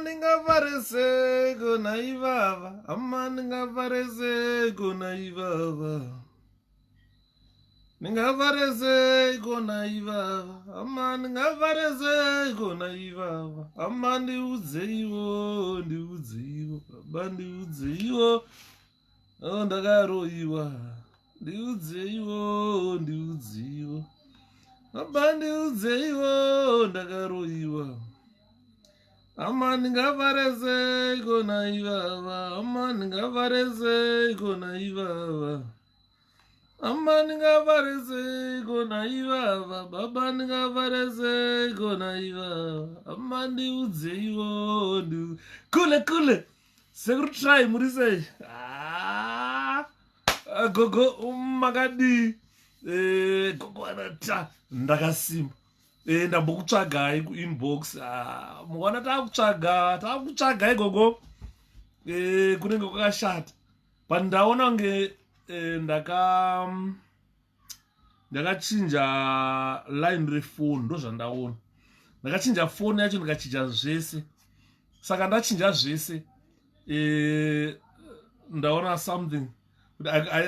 ningafareseko naivava. Ama ningafareseko naivava. Ningafareseko naivava. Ama ningafareseko naivava. Ama ndiudzeiwo, ndiudzeiwo. Baba ndiudzeiwo. Oh, ndakaroiwa. Ndiudzeiwo, ndiudzeiwo. Baba ndiudzeiwo, ndakaroiwa. Ama ningafareseko naivava. Ama ningafareseko naivava. Ama ningafareseko naivava. Baba ningafareseko naivava. Ama ndiudzeiwo, kule sekutry muri sei. Gogo makadi gogo anata ndakasimba ndambokutsvagai kuinbox muona takutsvagai gogo kunenge kwakashata but ndaona kunge ndakachinja line refone ndo zvandaona ndakachinja foni yacho ndikachinja zvese saka ndachinja zvese ndaona something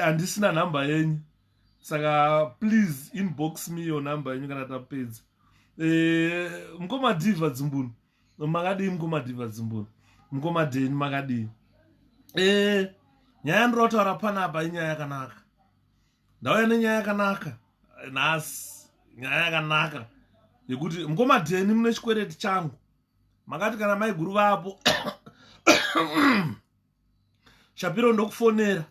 handisina nhamba yenyu saka please inbox me your number yenyu kana tapedza mukomadhivha dzimbunu makadii mukomadhivha dzimbunu mukomadheni makadii nyaya ndinotaura panapa inyaya yakanaka ndauya nenyaya yakanaka nhasi nyaya yakanaka yekuti mukomadheni mune chikwereti changu makati kana maiguru vapo Shapiro ndokufonera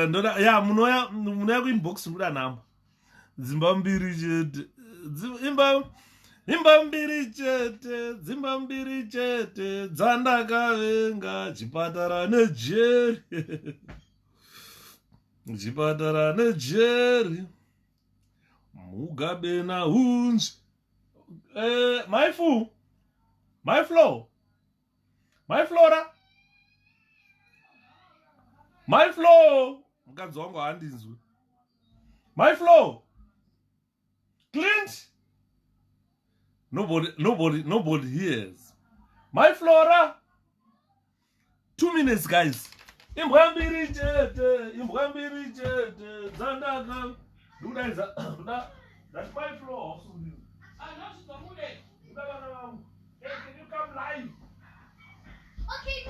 ndoda munoya kuinbox ndoda nhamba dzimba mbiri chete dzimba mbiri chete dzandakavenga chipatara nejeri chipatara nejeri mugabe naunzvi my flow mukadzi wangu handinzwi my flow Clint nobody hears my flora 2 minutes guys imbwa mbiri chete dzandaka ndudaiza that's my flow also can you come live Okay,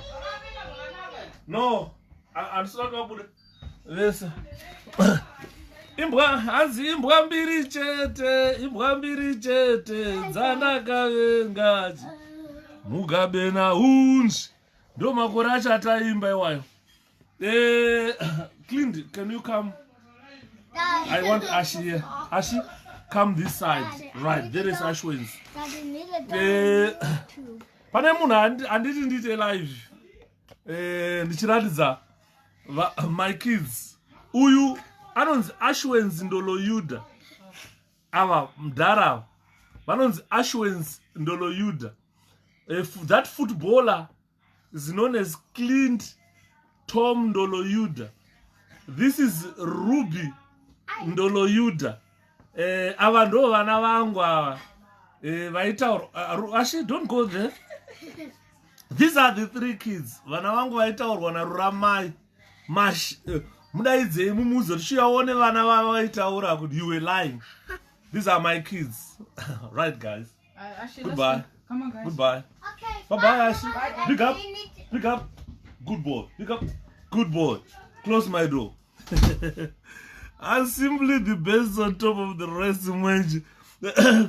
no, I'm not going to put it. Listen. Imbwa mbiri chete, dzandakavenga mugabe naunzvi. Ndo makore acho ataimba iwayo. Clint, can you come? I want Ashi here. Ashi, come this side. Right, there is Ashwins. Pane munhu handiti ndite live ndichiratidza my kids uyu anonzi Ashwens Ndoloyuda ava mudhara vanonzi Ashwens Ndoloyuda that footballer is known as Clint Tom Ndoloyuda. This is Ruby Ndoloyuda. Ava ndo vana vangu ava vaitaura actually don't go there. These are the 3 kids. Vana vangu vaitaurwa naruramai mudaidzei mumuzo tichiyaone vana vavo vaitaura kuti you were lying. These are my kids. Right guys. Goodbye. Come on guys. Goodbye. Okay. Bye Ashi. Pick up. Good boy. Pick up. Good boy. Close my door. I'm simply the best on top of the rest.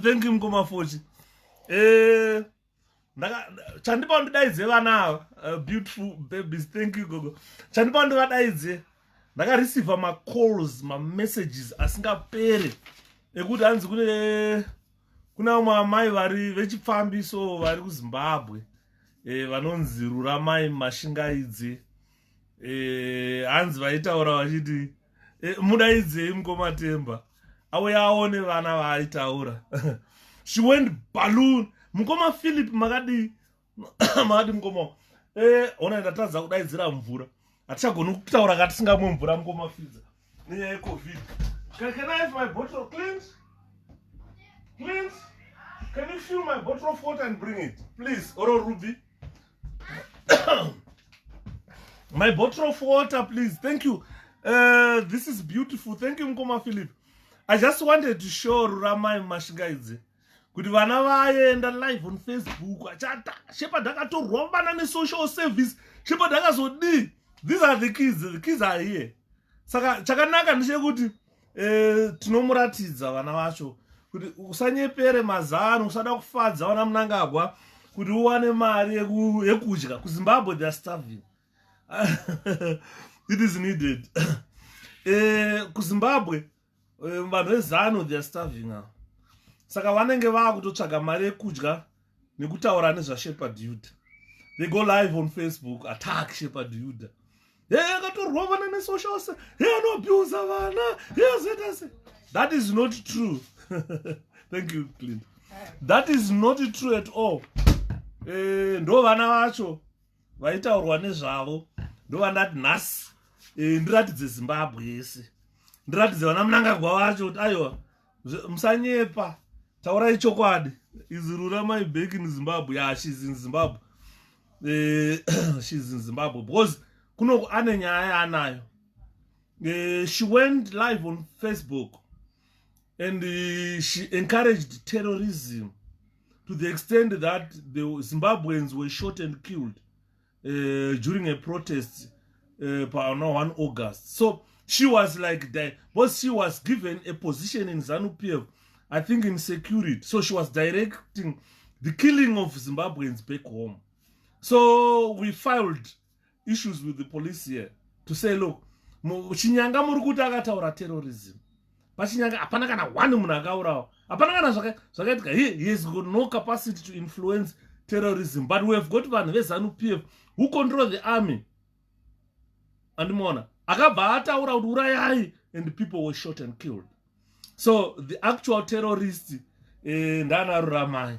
Thank you Mkoma Fochi. Chandipa ndidaidze vana ava beautiful babies. Thank you gogo. Chandipa ndivadaidze ndakareceive ma calls ma messages asingapere ekuti hanzi kuna vamwe amai vari vechipfambiso vari kuZimbabwe vanonzi Ruramai Mashingaidze hanzi vaitaura vachiti mudaidzei Mukoma Temba auya aone vana vaaitaura. She went balloon. Mukoma Philip makadi Mukoma ona ndatadza kudaidzira mvura hatichagoni kutaura katisingamwe mvura Mukoma Fidza nenyaya yeCovid. Can I have my bottle? Clint? Can you fill my bottle of water and bring it, please, Oro Ruby? My bottle of water, please. Thank you. This is beautiful. Thank you, Mkoma Philip. I just wanted to show Rama Mashigaidze. Kuti vana vaenda live on Facebook. Achata Shepherd akatorwambana ne-social service. Shepherd akazodi. These are the kids. The kids are here. Saka chakanaka ndechekuti tinomuratidza vana vacho kuti usanyepere mazano, usada kufadza vana Mnangagwa kuti uwane mari yekudya. KuZimbabwe they are starving. It is needed. KuZimbabwe vanhu vezano they are starving now. Saka vanenge vakutotsvaga mari yekudya nekutaura nezvaShepherd Yuda. They go live on Facebook, attack Shepherd Yuda. Akatorwa vana ne-social service. Anobuse vana. That is not true. Thank you, Clint. That is not true at all. Ndo vana vacho vaitaurwa nezvavo. Ndo vandati nhasi ndiratidze Zimbabwe yese. Ndiratidze vana Mnangagwa vacho kuti aiwa musanyepa. Taurai chokwadi. Is Rurama back in Zimbabwe? Yeah, she's in Zimbabwe. She's in Zimbabwe because kuno ane nyaya anayo. She went live on Facebook and she encouraged terrorism to the extent that the Zimbabweans were shot and killed during a protest on 1 August. So she was like that, but she was given a position in ZANU-PF, I think in security. So she was directing the killing of Zimbabweans back home. So we filed issues with the police here to say, look, Chinyanga murukuta akataura terrorism. Pachinyanga apana kana one munhu akaurawa. Apana kana zvakaitika. He has got no capacity to influence terrorism. But we have got vanhu veZANU-PF who control the army. And mona akabva ataura kuti urayai, and people were shot and killed. So the actual terrorists ndana Ruramai.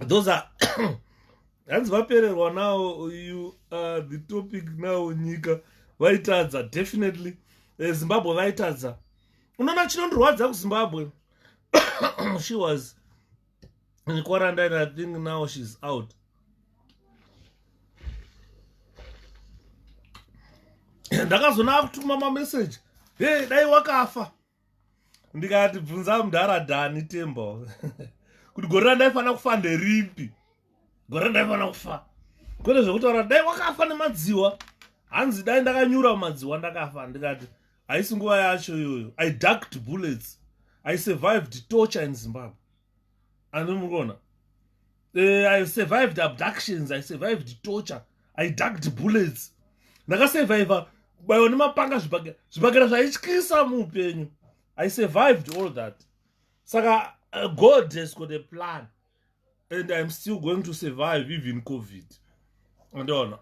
Those are hands vapererwa now. You the topic now nyika vaitadza definitely. Zimbabwe vaitadza. Unoona chinondorwadza kuZimbabwe. She was in quarantine. I think now she's out. Ndakazona kutuma message. Hey, dai wakafa. Ndikati bvunza mudharadhani Tembo. Kuti gore randaifana kufa nderipi? Gore randaifana kufa. Kwete zvekutaura dai wakafa nemadziwa. Hanzi dai ndakanyura mumadziwa ndakafa. Ndikati haisi nguva yacho iyoyo. I ducked bullets. I survived torture in Zimbabwe. Andimukona. I survived abductions. I survived torture. I ducked bullets. Ndakasurviva baiwa nemapanga zvibagera zvaityisa muupenyu. I survived all that. Saka God has got a plan. And I'm still going to survive even COVID. Andona.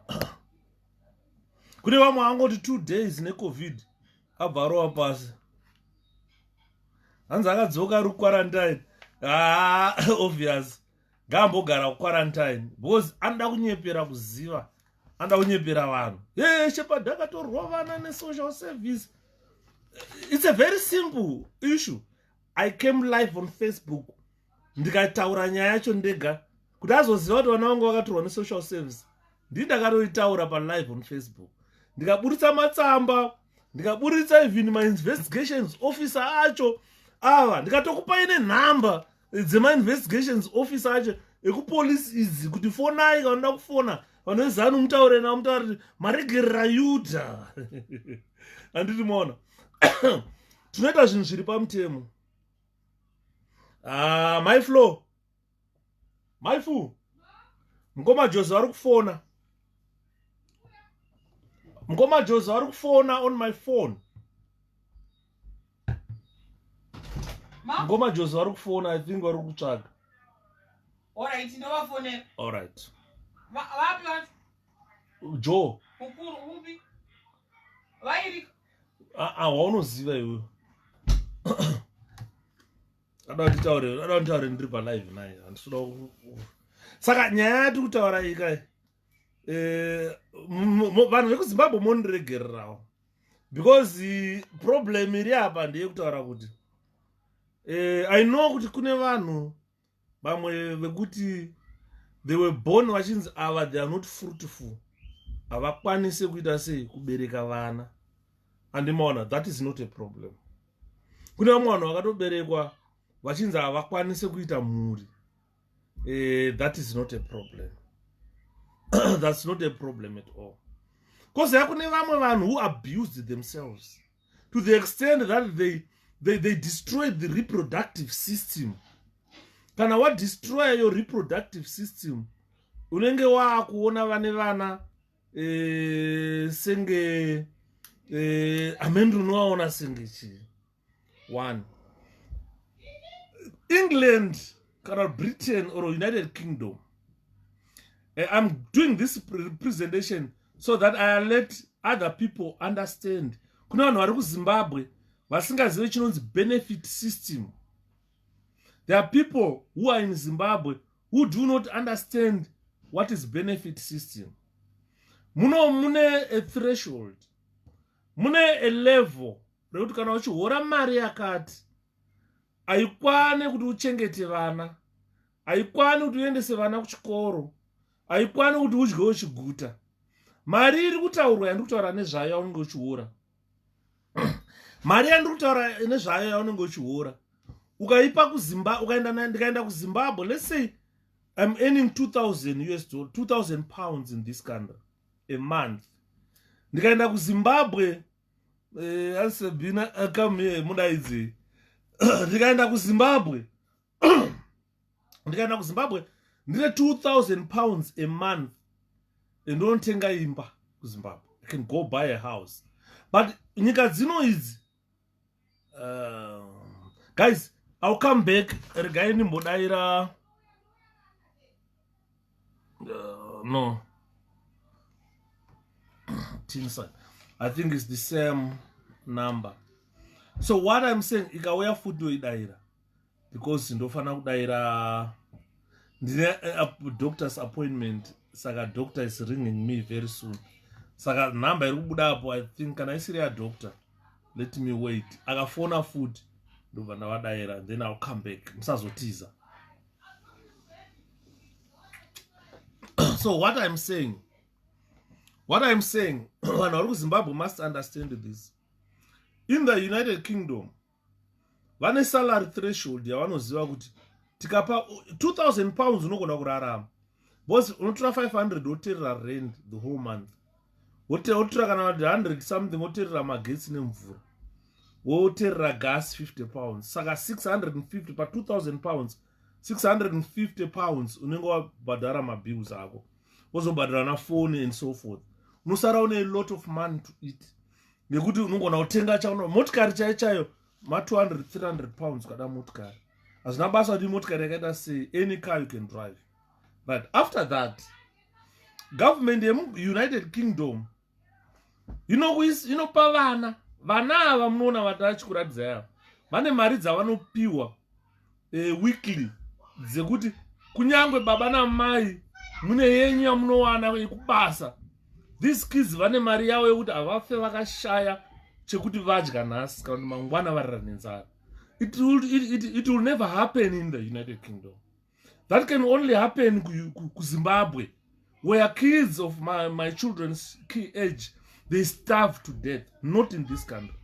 Kune vamwe angoti 2 days neCovid. Abvarowa pasi. Hanzi akadzoka ari quarantine. Obvious. Ngambogara quarantine. Because anoda kunyepera kuziva. Anoda kunyepera vanhu. Shepherd akatorwa vana ne-social service. It's a very simple issue. I came live on Facebook. Ndikataura nyaya yacho ndega. Kuti azoziva kuti vana vangu vakatorwa ne-social service. Ndakatoitaura live on Facebook. Ndikaburitsa matsamba. Ndikaburitsa even my investigations officer acho. Ndikatokupai nenhamba dzema-investigations officer acho ekupolice idzi kuti fonai kana unoda kufona vanhu vezanu mutaure navo mutaurire maregerera Yuda. Handiti maona. Tunoita zvinhu zviri pamutemo. My flow. My fool. Mukoma Jose vari kufona. Mukoma Jose vari kufona on my phone. Mukoma Jose vari kufona. I think vari kutsvaga. Alright, ndovafone. Alright. Vapi vanhu? Joe. Mukuru upi? Vairi? Waunoziva iwe. Ada nditaure ndiri palive naye. Handisuda. Saka nyaya yati kutaura ikai. Vanhu vekuZimbabwe mondiregererawo. Because problem iri apa ndeyekutaura kuti I know kuti kune vanhu vamwe vekuti they were born vachinzi ava they are not fruitful, havakwanise kuita sei kubereka vana. Andimaona, that is not a problem. Kune vamwe vanhu vakatoberekwa vachinzi havakwanise kuita mhuri. That is not a problem. That's not a problem at all. Because there are vamwe vanhu who abused themselves to the extent that they destroyed the reproductive system. Kana what destroy your reproductive system, unenge waakuona vane vana senge amendu unowaona senge chi. One, England, kana Britain or United Kingdom. I'm doing this presentation so that I let other people understand. Kuna vanhu vari kuZimbabwe vasingazivi chinonzi benefit system. There are people who are in Zimbabwe who do not understand what is benefit system. Mune a threshold, mune a level rekuti kana uchihora mari yakati haikwane kuti uchengete vana, haikwane kuti uendese vana kuchikoro, haikwane kuti udye uchiguta. Mari iri kutaurwa yandiri kutaura nezvayo yaunenge uchihora. Mari yandiri kutaura nezvayo yaunenge uchihora. Ukaipa ndikaenda kuZimbabwe, let's say I'm earning $2,000, £2,000 in this country a month. Ndikaenda kuZimbabwe, Sabina come here mudaidzi. Ndikaenda kuZimbabwe. Ndikaenda kuZimbabwe ndine £2,000 a month. Ndinotenga imba kuZimbabwe. I can go buy a house. But nyika dzino idzi, guys, I'll come back. Regai nimbodaira. No. I think it's the same number. So what I'm saying, ikauya futi idaira. Because ndofana kudaira doctor's appointment. Saka doctor is ringing me very soon. Saka number iri kubuda apo, I think kana isiri ya doctor. Let me wait. Akafona futi. Then I'll come back. So what I'm saying, Zimbabwe must understand this. In the United Kingdom, vane salary threshold yavanoziva kuti tikapa £2,000 unogona kurarama. Boss unotora 500 woterera rent the whole month. Wotora kana 100 something woterera magetsi nemvura. Woterera gas £50. Saka 650 pa £2,000. £650 unenge wabhadhara mabills ako. Wozobhadhara na phone and so forth. Unosara une a lot of money to eat. Ngekuti unongona kutenga chauna motikari chaiyo ma £200-300 kada motikari. Azvina basa kuti motikari yakaita sei, any car you can drive. But after that, government United Kingdom inopa vana ava munoona vatachi kuradza yavo vane mari dzavanopiwa weekly dzekuti kunyangwe baba namai mune yenyu yamunowana yekubasa. These kids vane mari yavo yekuti havafe vakashaya chekuti vadya nhasi kana kuti mangwana varira nenzara. It will never happen in the United Kingdom. That can only happen to Zimbabwe, where kids of my children's age, they starve to death. Not in this country.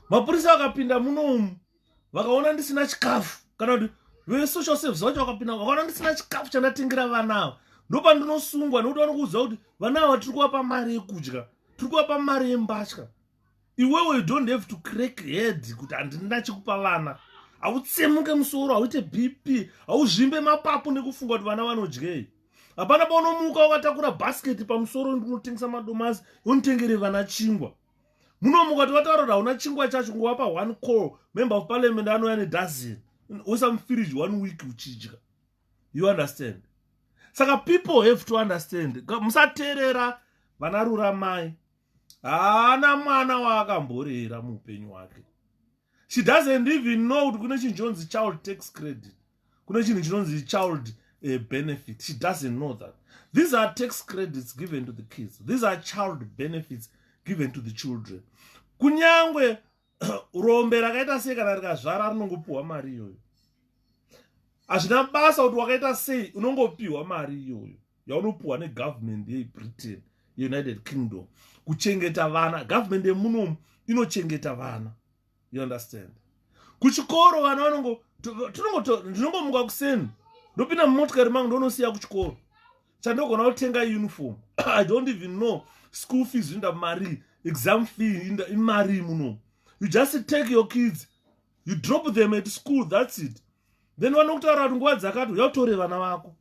Mapurisa wakapinda munomu vakaona ndisina chikafu kana kuti ve social service vacho wakapinda vakaona ndisina chikafu chandatengira vana ndopa ndinosungwa nokuti vanokuudza kuti vana ava tiri kuvapa mari yekudya, tiri kuvapa mari yembatya. Iwewe you don't have to crack head kuti handina chikupa vana. Hautsemuke musoro, hauite BP, hauzvimbe mapapu nekufunga kuti vana vanodyei. Hapana paunomuka wakatakura basket pamusoro ndinotengesa madomasi unotengere vana chingwa. Munomuka kuti wataura kuti hauna chingwa chacho ngowapa 1 call, member of parliament anouya nedozen. Oisa mufiriji 1 week uchidya. You understand? Saka people have to understand. Musateerera vana ruramai. Haana mwana waakamborera muupenyu hwake. She doesn't even know kuti kune chinhu chinonzi child tax credit. Kune chinhu chinonzi child benefit. She doesn't know that. These are tax credits given to the kids. These are child benefits given to the children. Kunyangwe rombe rakaita sei kana rikazvara rinongopiwa mari iyoyo. Hazvina basa kuti wakaita sei, unongopiwa mari iyoyo yaunopiwa negovernment yeBritain, United Kingdom, kuchengeta vana. Government yemunomu inochengeta vana, you understand. Kuchikoro vana ndinongomuka kuseni ndopinda mumotokari mangu ndonosiya kuchikoro, chandogona kutenga uniform. I don't even know school fees inda mari, exam fee inda mari munomu. You just take your kids, you drop them at school, that's it. Then vanokutaura kuti nguva dzakati uyatore vana vako.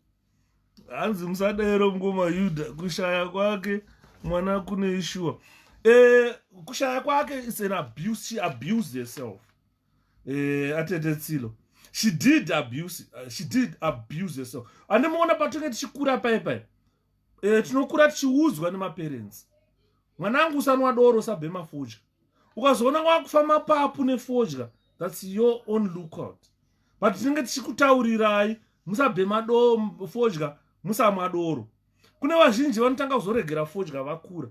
Hanzi musadero mngoma Yuda, kushaya kwake mwana kune ishua. Kushaya kwake is an abuse. She abused herself. Atete tsilo. She did abuse herself. Ande muona patunge tichikura paipai. Tinokura tichiuzwa nemaparents. Mwanangu usanwa doro sabhema fodya. Ukazoona wakufa mapapu nefodya, that's your own lookout. But tinenge tichikutaurirai musabhema fodya, musamwa doro. Kune vazhinji vanotanga kuzoregera fodya vakura.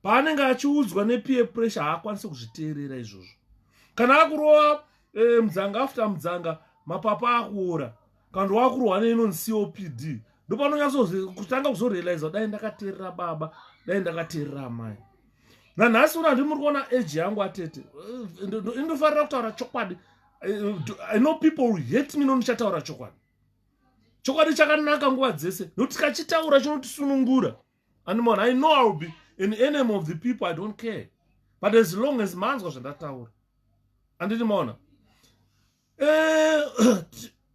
Paanenge achiudzwa nepeer pressure haakwanisi kuzviteerera izvozvo. Kana akurova mudzanga after mudzanga mapapa akuora, kana wakurwa neinonzi COPD, ndopanonyatso kuzorealize dai ndakateerera baba, dai ndakateerera mai. Nanhasi una ndimuri kuona age yangu atete, indofarira kutaura chokwadi. I know people who hate me nonichataura chokwadi. Chokwadi chakanaka nguva dzese, nokuti kachitaura chinotisunungura. And man, I know I will be an enemy of the people, I don't care. But as long as manzwa zvandataura. Anditi maona.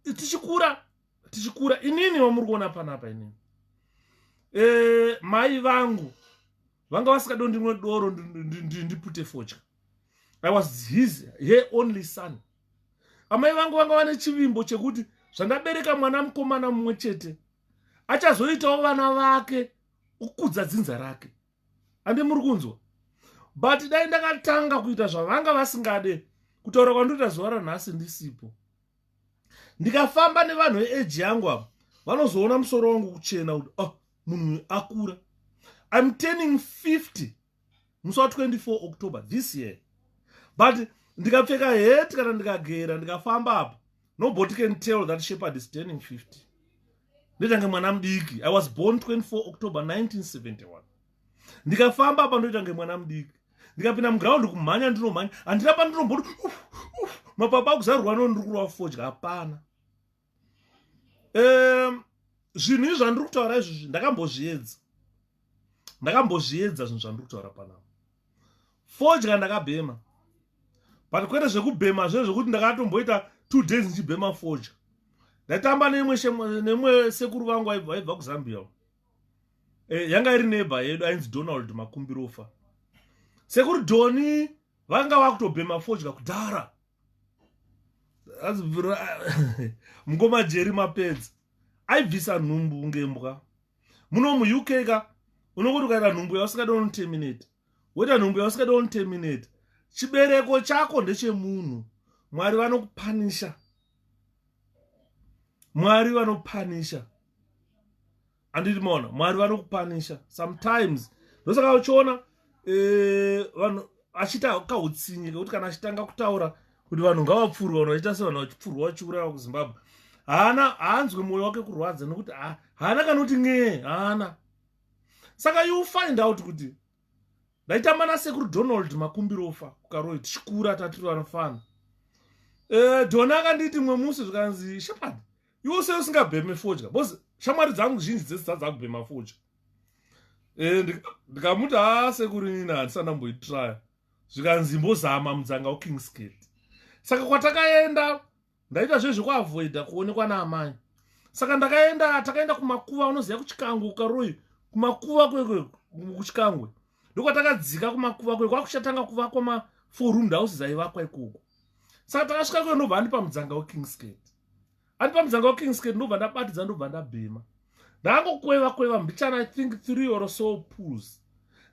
Tichikura, inini wamuri kuona panapa inini. Mai vangu, vanga vasikado ndimwe doro ndipute fodya. I was her only son. Amai vangu vanga vane chivimbo chekuti zvandabereka mwana mukomana mumwe chete, achazoitawo vana vake ukudza dzinza rake. Ande muri kunzwa. But dai ndakatanga kuita zvavanga vasingade, kutaura kwandoita zuva ranhasi ndisipo, ndikafamba nevanhu veage yangu ava, vanozoona musoro wangu kuchena kuti munhu akura. I'm turning 50 musi wa24 October this year. But ndikapfeka hat kana ndikagera ndikafamba apa, nobody can tell that shepherd is turning 50. Ndoitange mwana mudiki. I was born 24 October 1971. Ndikafamba apa ndoitange mwana mudiki. Ndikapinda muground kumhanya ndinomhanya, handina pandinomboti mapapa akuzarurwa nondirikurwa fodya, hapana. Zvinhu izvi zvandiri kutaura izvozvi ndakambozviedza zvinhu zvandiri kutaura panapa. Fodya ndakabhema, but kwete zvekubhema zvezvokuti ndakatomboita 2 days ndichibhema fodya. Ndaitamba nemwe sekuru vangu vaibva kuZambia, yanga iri neighbor yedu ainzi Donald Makumbirofa. Sekuru Doni vanga vakutobhema fodya kudhara. Mngoma Jerry Mapedzi aibvisa nhumbu ngembwa. Muno mu UK ka unongoti ukaita nhumbu yausingada unoterminate, woita nhumbu yausingada unoterminate, chibereko chako ndechemunhu. Mwari vanokupanisha. Mwari vanopanisha. Anditi maona, Mwari vanokupanisha. Sometimes ndosaka uchiona vanhu achita kautsinye, kuti kana achitanga kutaura kuti vanhu ngavapfurwa, vanhu vachiita sevanhu vachipfurwa vachiuraya kuZimbabwe, haanzwe mwoyo wake kurwadza, nokuti haana kana kuti ng'ee, haana. Saka you find out kuti ndaitamba nasekuru Donald Makumbirofa kukaroi tichikura tatiri vanofana. Dona akanditi mwe musi zvikanzi, shepherd, iwe sei usingabheme fodya? Because shamwari dzangu zhinji dzese dzakubhema fodya. Ndikamuti sekuru inini handisana mboitraya. Zvikanzi mbozama mudzanga weKingsgate. Saka kwatakaenda ndaita zvezvekuavoida kuonekwa naamai. Saka takaenda kumakuva, unoziva kuchikangwe ukaroi, kumakuva kuchikangwe. Ndokwatakadzika kumakuva kwakushatanga kuvakwa ma4 room houses aivakwa ikoko. Saka takasvika kwe ndobva ndipa mudzanga weKingsgate. Andipa mudzanga weKingsgate ndobva ndabatidza, ndobva ndabhema. Ndangokweva mbichana I think 3 or so pools.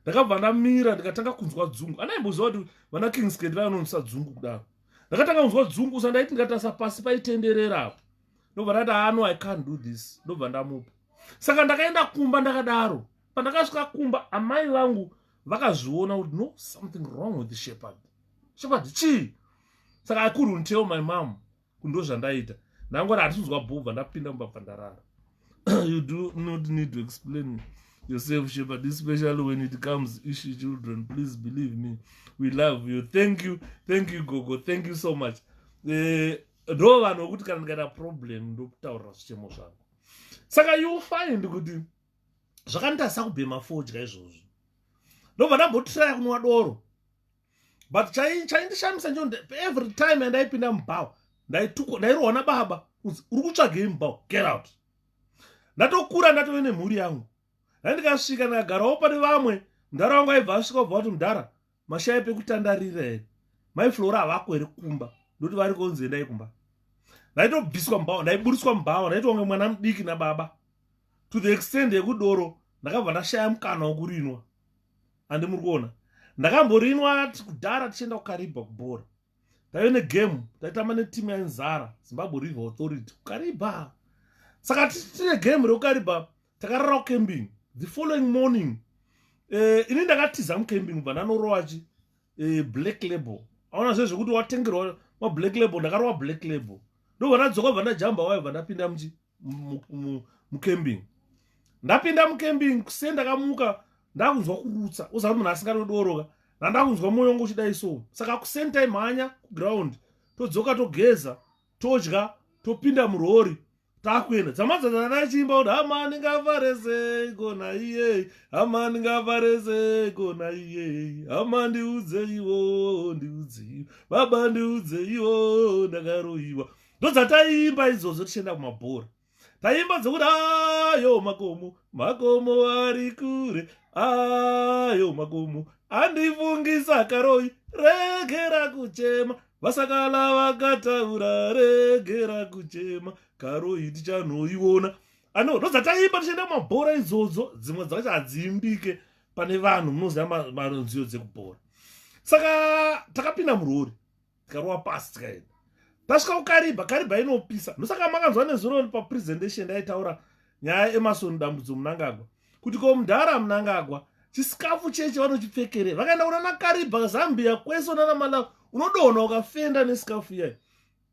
Ndakabva ndamira ndikatanga kunzwa dzungu. Anaimboziva kuti vana Kingsgate vanonwisa dzungu kudaro. Ndakatanga kunzwa dzungu, usandaiti ndikatasa pasi paitenderera apo. Ndobva ndati no, I can't do this. Ndobva ndamupa. Saka ndakaenda kumba ndakadaro. Pandakasvika kumba, amai vangu vakazviona kuti no, something wrong with the shepherd. Shepherd chii. Saka I couldn't tell my mom kundo zvandaita. Ndangoti hatizwa bhobva ndapinda mubva ndarara. You do not need to explain yourself, Shepherd, especially when it comes issue children. Please believe me. We love you. Thank you, Gogo. Thank you so much. Ndo vanhu vokuti kana ndikaita problem ndokutaurira zvichemo zvangu. Saka you find kuti zvakanditasa kubhema fodya izvozvo. Ndobva ndambotraya kunwa doro. But chaindishamisa njo every time andaipinda mubhawa ndairohwa nababa kunzi uri kutsvagei mubhawa, get out. Ndatokura ndatove nemhuri yangu. Ndikasvika ndikagarawo pane vamwe, mudhara wangu aibva asvika kubva kuti mudhara mashaya pekutandarira here. Maiflora havako here kumba. Ndoti vari konzi endai kumba. Ndaitobviswa mubhawa, ndaiburiswa mubhawa, ndaitonge mwana mudiki nababa. To the extent yekudoro ndakabva ndashaya mukana wokurinwa. Handi muri kuona. Ndakamborinwa kudhara tichienda kuKariba kubhora. Taive negame, taitamba netimu yainzara, Zimbabwe River Authority kuKariba. Saka tine game rekuKariba, takarara kucamping. The following morning, ini ndakatiza mucamping kubva ndanorowachi Black Label. Aona zvezvokuti watengerwa Black Label, ndakarowa Black Label. Ndobva ndadzoka bva ndajamba wayo bva ndapinda mucamping. Ndapinda mucamping kuseni ndakamuka ndakunzwa kurutsa. Uzavi munhu asingatodoroka. Ndakunzwa mwoyo wangu uchidai so. Saka kuseni taimhanya kuground. Todzoka togeza, todya, topinda murori. Takuenda. Dzamadzana ndachimba kuti amani ngavarese kona iye. Amani ngavarese kona iye. Ama ndiudze iwo, ndiudze iwo. Baba ndiudze iwo, ndakaroiwa. Ndodzataimba izvozvo tichienda kumabhora. Taimba dzokuti ayo makomo, makomo ari kure. Ayo makomo, andifungisa karoi, regera kuchema. Vasakala vakataura, regera kuchema. Karoi tichanoiona. Ndodzataimba tichienda kumabhora izvozvo, dzimwe dzacho hadziimbike pane vanhu munoziva manziyo dzekubhora. Saka takapinda murori, tikarowa pasi tikaenda. Tasvika kuKariba, Kariba inopisa. Ndosaka makanzwa nezuro papresentation ndaitaura nyaya yeEmmerson Dambudzo Mnangagwa. Kuti ko mudhara Mnangagwa, chisikafu cheche vanochipfekere. Vakaenda kuna Kariba, Zambia, kwese na Malawi, unodonha ukafenda nesikafu yayo.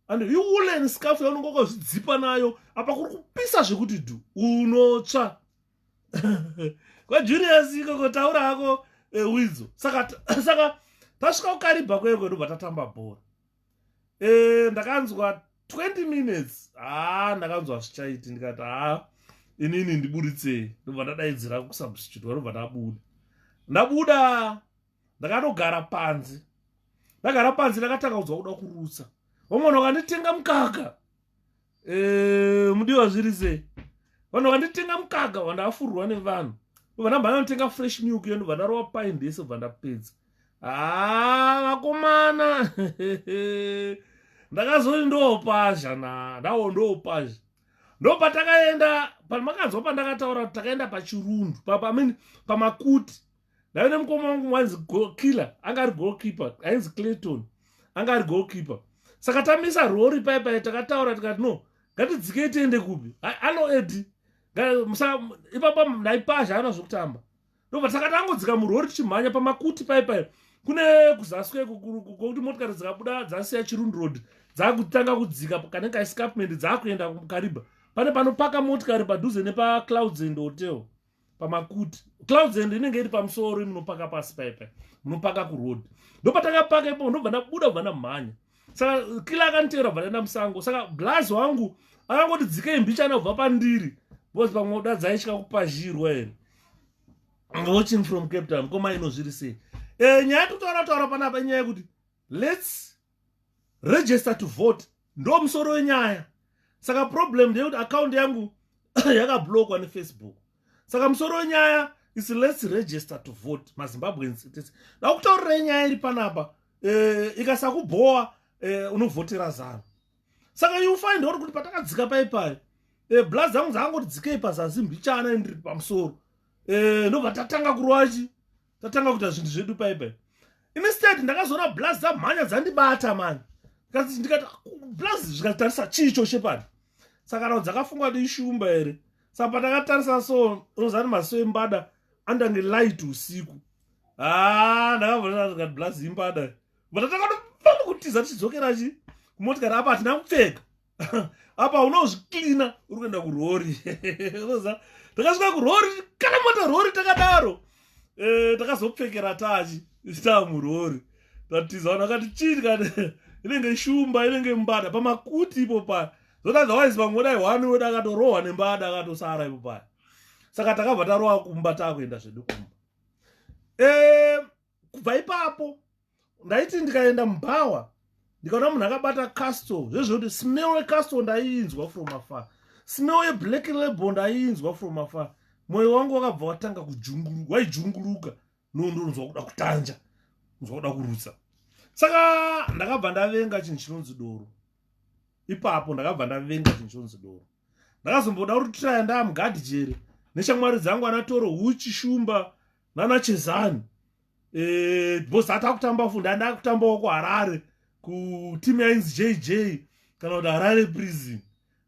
And you woolen scarf yaunongoka zvidzipa nayo apa kuri kupisa zvekuti dhu unotsva. Kwa Julius ikoko taura hako widzo. Saka tasvika kuKariba kweko ndobva tatamba bhora. Ndakanzwa 20 minutes. Ndakanzwa zvichaiti ndikati inini ndiburitsei. Ndobva ndadaidzira kusubstitute ndobva ndabuda. Ndabuda ndakanogara panze. Ndagara panze ndakatanga kunzwa kuda kurutsa. Vamwe vakanditenga mukaka. Mudiwa zviri sei? Vanhu vakanditenga mukaka vandafurwa nevanhu. Ndobva ndambanya kutenga fresh milk iyo ndobva ndarowa pine yese ndobva ndapedza. Vakomana. Ndakazoti ndopazha ndopazha. Ndobva takaenda pamakanzwa pandakataura takaenda pachirundu pamakuti. Ndaive mukoma wangu wanzi killer, anga ari goalkeeper, ainzi Clayton, anga ari goalkeeper. Saka tamisa rori paipai takataura tikati no, ngatidzike tiende kupi? Ano Edi. Ipapa ndaipazha ana zvokutamba. Ndobva takati angodzika murori tichimhanya pamakuti paipai. Kune kuzaswe kuti motikari dzikabuda dzasiya Chirundu Road. Dzakutanga kudzika kanenge escapement dzakuenda kuKariba. Pane panopaka motikari padhuze nepa Clouds End Hotel. Pamakuti. Clouds End inenge iri pamusoro munopaka pasi paipai. Munopaka kuroad. Ndobva takapaka ipo ndobva ndabuda bva ndamhanya. Saka kila akantera bva ndaenda musango. Saka blazi wangu akangoti dzike mbichana kubva pandiri. Bosi pamwe dadzaichika kupazhirwa here. Watching from Cape Town. Koma inozviri sei. Nyaya totaura panapa nyaya yekuti let's register to vote. Ndo musoro wenyaya. Saka problem ndeyekuti account yangu yakablokwa neFacebook. Saka musoro wenyaya is let's register to vote. MaZimbabweans. Ndakutaurira nyaya iri panapa. Ikasakubhowa unovhotera zano. Saka you find out kuti patakadzika paipai. Blazi dzangu dzangoti dzikei pazasi mbichana ndiri pamusoro. Ndobva tatanga kurwachi. Tatanga kuita zvinhu zvedu paipai. Instead ndakazoona blazi dzamhanya dzandibata mani. Ndikati blazi zvikatarisa chicho Shepherd. Saka nawo dzakafunga kuti ishumba here. Saka patakatarisa so rozani maso embada andange light usiku. Ndakabvona kuti blazi imbada. vatatangatofanira kutiza tichidzokera chi kumotikari apa hatina kupfeka apa unozviklina uri kuenda kurori takasvika kurori kana mota rori takadaro takazopfekera tachi tamurori tatiza vanhu vakati chii kati inenge shumba inenge mbada pamakuti ipo paya zotazawaizi vamwe dai hwani weda akatorohwa nembada akatosara ipo paya saka takabva tarohwa kumba takuenda zvedu kumba. Kubva ipapo ndaiti ndikaenda mubhawa ndikaona munhu akabata castle zvezvekuti smell yecastle ndaiinzwa from afar, smell yeblack label ndaiinzwa from afar. Mwoyo wangu wakabva watanga waijunguruka nondonzwa kuda kutanja, nzwa kuda kurutsa. Saka ndakabva ndavenga chinhu chinonzi doro. Ipapo ndakabva ndavenga chinhu chinonzi doro. Ndakazomboda kuti try ndamugadhi jere neshamwari dzangu anatoro Huchi Shumba nana Chezani. Bosi atakutamba funda ndakutambawo kuHarare kutimu yainzi JJ kana kuti Harare Prison.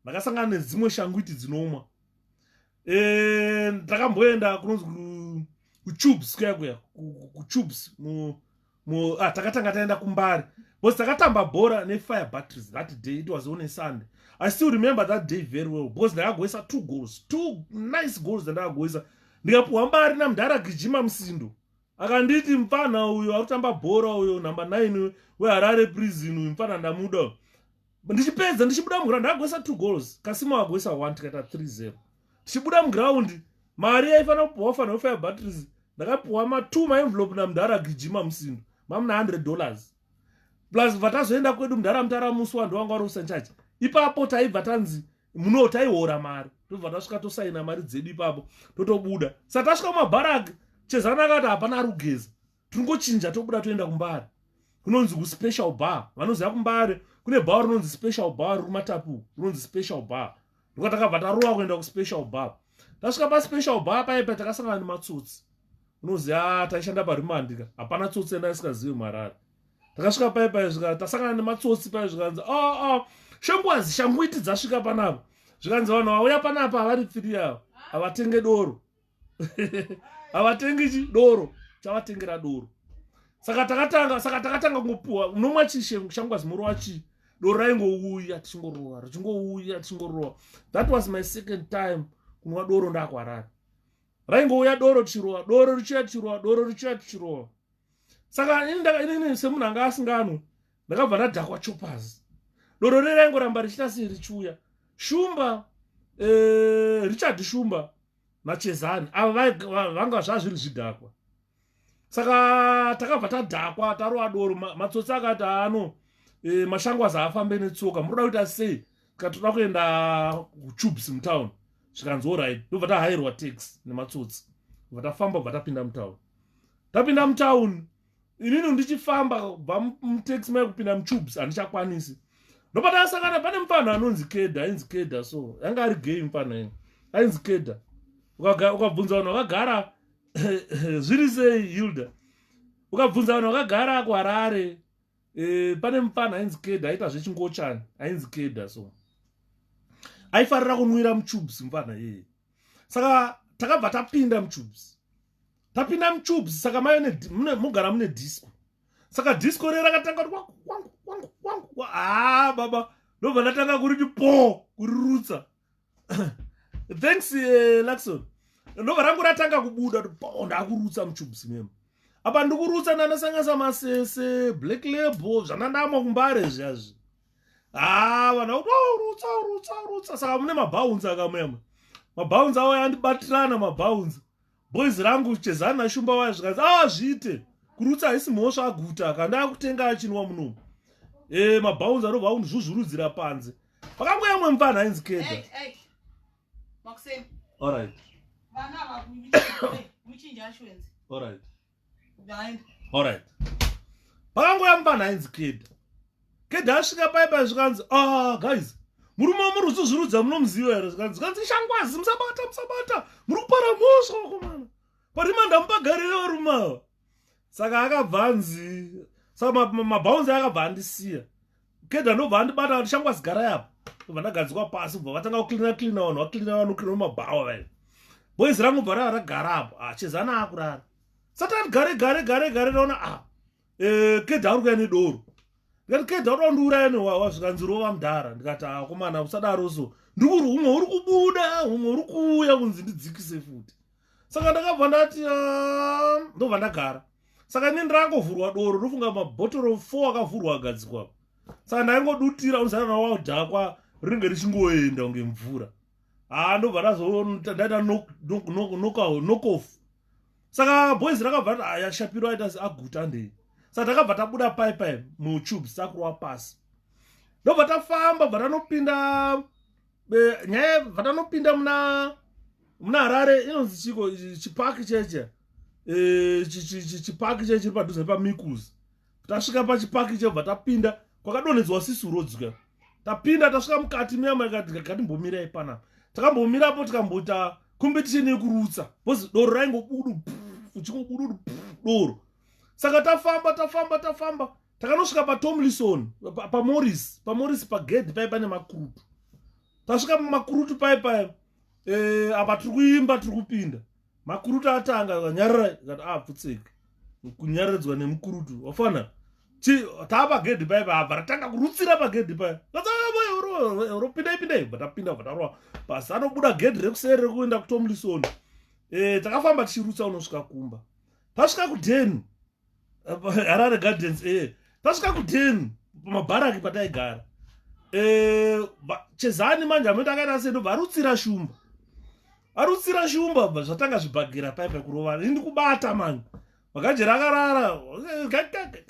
Ndakasangana nedzimwe shangwiti dzinomwa. Ndakamboenda kunonzi kuTubes kuya kuTubes takatanga taenda kuMbare. Bosi takatamba bhora neFire Batteries that day. It was on a Sunday. I still remember that day very well. Bosi ndakagoisa 2 goals, 2 nice goals ndakagoisa. Ndikapuwa Mbari naMudhara Gijima Musindo. Akanditi mfana uyo akutamba bhora uyo number 9 weHarare Prison uyu mfana ndamuda. Ndichipedza ndichibuda muground ndakagoisa 2 goals. Kasima wagoisa 1 tikaita 3-0. Ndichibuda muground mari yaifana kupuwa fana weFire Batteries. Ndakapuwa 2 envelope naMudhara Gijima Musindo. Mamuna $100. Plus vatazoenda kwedu Mudhara Mutaramuswa ndo wanga usanchachi. Ipapo taibva tanzi muno taihora mari. Tobva tasvika tosaina mari dzedu ipapo totobuda. Saka tasvika mumabharagi Chezana akati hapana rugeza. Tungochinja tobuda toenda kuMbare. Kunonzi kuSpecial Bar. Vanoziva kuMbare kune bar rinonzi Special Bar kuMatapu. Rinonzi Special Bar. Ndiko takabva tarowa kuenda kuSpecial Bar. Tasvika paSpecial Bar paipa takasangana nematsotsi. Unoziva taishanda paRimandika. Hapana tsotsi endaisingazivi Marara. Takasvika paipa tasangana nematsotsi paya zvikanzi shangwiti dzasvika panapa. Zvikanzi vanhu vauya panapa havari free ava. Havatenge doro. Havatengi doro. Chavatengera doro. Saka takatanga kungopuwa nomwa chishangwazi muro wachi. Doro raingouya tichingorowa. That was my second time kunwa doro ndakwarara. Raingouya doro tichirowa, doro tichirowa. Saka inini semunhu anga asingano ndakabva ndadhakwa Choppers. Doro raingoramba richita sei richiuya. Shumba Richard Shumba naChezani ava vanga zvazviri zvidhakwa. Saka takabva tadhakwa tarowa doro. Matsotsi akati mashangwazi afambe netsoka muroda kuita sei tikatoda kuenda kuTubes mutown. Zvikanzi alright ndobva tahayirwa taxi nematsotsi. Ndobva tafamba bva tapinda mutown. Tapinda mutown inini ndichifamba kubva mutaxi mai kupinda muTubes handichakwanisi. Ndobva tasangana pane mufana anonzi Keda, ainzi Keda so yanga ari gay mufana yena. Ainzi Keda. Ukabvunza vanhu vakagara zviri sei Hilda. Ukabvunza vanhu vakagara kuHarare pane mufana ainzi Keda aita zvechingochani ainzi Keda so. Aifarira kunwira muTubes mufana yeye. Saka takabva tapinda muTubes. Tapinda muTubes saka mugara mune disco. Saka disco rero rakatanga wangu. Baba ndobva ndatanga kuriti kurirutsa. Thanks Laxon. Ndobva rangu ratanga kubuda ndakurutsa muTubes memo. Apa ndikurutsa ndandasangasa masese Black Label zvanandamwa kuMbare zvazvi. Vanhu rutsa. Saka mune mabhaunza akamwemwe. Mabhaunza awo yandibatirana mabhaunza. Boys rangu Chezani naShumba wayo zvikanzi zviite. Kurutsa haisi mhosva aguta kanda kutenga achinwa munomu. Mabhaunza ndobva undizvuzvurudzira panze. Pakangoyamwe mufana ainzi Keda. Maxine. Alright. Vana muchinja ashwenzi. Alright. Behind. Alright. Pakangoya mufana ainzi Keda. Keda asvika paipa zvikanzi guys murume muri kuzvuzvurudza munomuziva here zvikanzi shangwazi musabata muri kupara mhosva komana parima ndamupagarire varume ava. Saka akabva anzi saka mabhaunzi akabva andisiya. Keda ndobva andibata kuti shangwazi garai apa. Ndobva ndagadzikwa pasi bva vatanga kuklina vanhu vaklina mumabhawa vayo. Boys rangu bva ragara apo Chezani akurara. Saka gare naona Kedha ari kuya nedoro. Ndikati Kedha uri wandiuraya newazvikanzi rova mudhara. Ndikati akomana usadaro so. Ndikuri humwe uri kubuda, humwe uri kuuya kunzi ndidzikise futi. Saka ndakabva ndati ndobva ndagara. Saka ini ndangovhurwa doro ndofunga mabhotoro 4 akavhurwa agadzikwa. Saka ndaingodutira unosana nawo dhakwa ringe richingoenda kunge mvura. Ndobva ndaita knock off. Saka boys rakabva yashapiro aita aguta ndei. Saka takabva tabuda pipe mutubes takurwa pasi. Ndobva tafamba bva tanopinda nyaya bva tanopinda muna Harare inonzi chiko chipaki cheche. Chipaki cheche chiri padhuze paMikuzi. Tasvika pachipaki cheche bva tapinda kwakadonhedzwa Sisuru dzika. Tapinda tasvika mukati miyama ikati ngatimbomirai panapa. Takambomirapo tikamboita competition yekurutsa. Bozi doro raingobudu uchingobudu doro. Saka tafamba takanosvika paTomlinson paMorris pagedhi pai pane makurutu. Tasvika pamakurutu pai apa tiri kuimba tiri kupinda. Makurutu atanga akanyarara ikati pfutseke kunyaradzwa nemukurutu wafana taapagedhi pai abva ratanga kurutsira pagedhi pai ropindai batapinda batarwa basi anobuda gedhi rekuseri rekuenda kuTomlinson. Takafamba tichirutsa unosvika kumba. Tasvika kuDeni Harare Gardens tasvika kuDeni pamabharaki pataigara. Chezani manje amene akaita sendo varutsira shumba. Arutsira shumba bva zvatanga zvibhagira paipa kurova. Ndi kubata manje. Vakajera akarara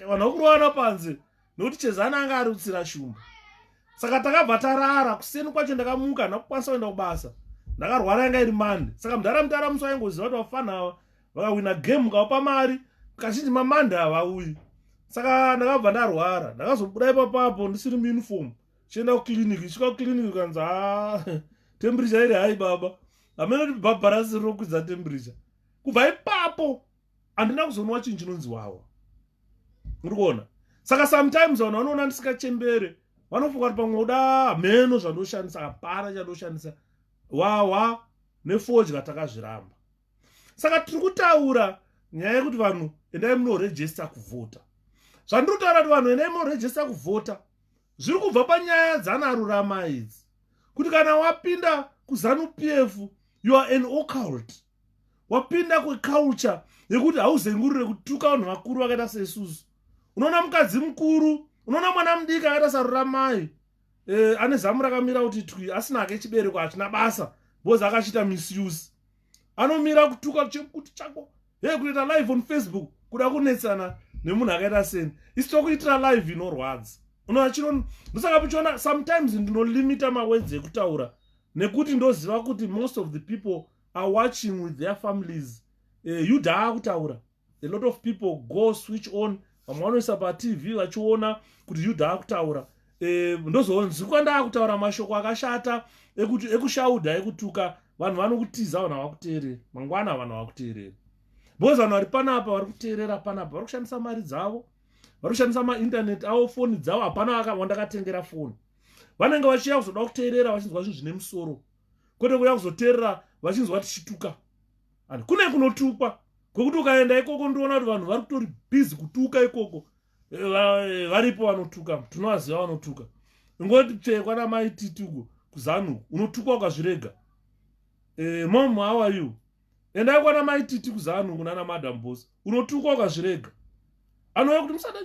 vanhu vakurovana panze nokuti Chezani anga arutsira shumba. Saka takabva tarara kuseni kwacho ndakamuka ndakukwanisa kuenda kubasa. Ndakarwara yanga iri Mande. Saka mudhara musi waingoziva kuti vafana ava vakawina game ukapa mari kazhinji maMande havauyi. Saka ndakabva ndarwara ndakazobuda ipapo ndisiri muuniform chienda kukiriniki. Svika kukiriniki ukanzi temperature iri hai baba amene kuti bhabharasi rokwidza temperature. Kubva ipapo handina kuzonwa chinhu chinonzi wawa. Muri kuona? Saka sometimes vanhu vanoona ndisikachembere vanofunga kuti pamwe uda mheno zvandoshandisa hapana chandoshandisa. Wawa nefodya takazviramba. Saka tiri kutaura nyaya yekuti vanhu endai munorejista kuvhota. Zvandinotaura kuti vanhu endai munorejista kuvhota zviri kubva panyaya dzanarurama idzi. Kuti kana wapinda kuZANU-PF you are an occult. Wapinda kuculture yekuti hauzengurire kutuka vanhu vakuru vakaita seisusu. Unoona mukadzi mukuru, unoona mwana mudiki akaita saruramai ane zamu rakamira kuti twi asina hake chibereko hachina basa bozi akachita misuse. Anomira kutuka chekuti chako kuita live on Facebook kuda kunetsana nemunhu akaita seni. Isito kuitira live inorwadza. Unoona chino ndosaka pichona sometimes ndinolimita mawords ekutaura nekuti ndoziva kuti most of the people are watching with their families. Yudha kutaura. A lot of people go switch on vamwe vanoisa paTV vachiona kuti Yudha kutaura. Ndozonzi kwanda kutaura mashoko akashata ekushaudha ekutuka vanhu vanokutiza vanhu vakuteerera mangwana vanhu vakuteerera. Bozi vanhu vari panapa vari kuteerera panapa vari kushandisa mari dzavo vari kushandisa mainternet avo foni dzavo hapana wandakatengera foni. Vanenge vachiya kuzoda kuteerera vachinzwa zvinhu zvine musoro kwete kuya kuzoteerera vachinzwa tichituka. Kune kunotukwa kwekuti ukaenda ikoko ndiona kuti vanhu vari kutori busy kutuka ikoko. Varipo vanotuka tinovaziva vanotuka. Ngoti pfekwa namaitituko kuZANU unotukwa ukazvirega. Mom, how are you? Endai kwana maititi kuZANU kunana Madam Boss unotukwa ukazvirega. Anouya kuti musada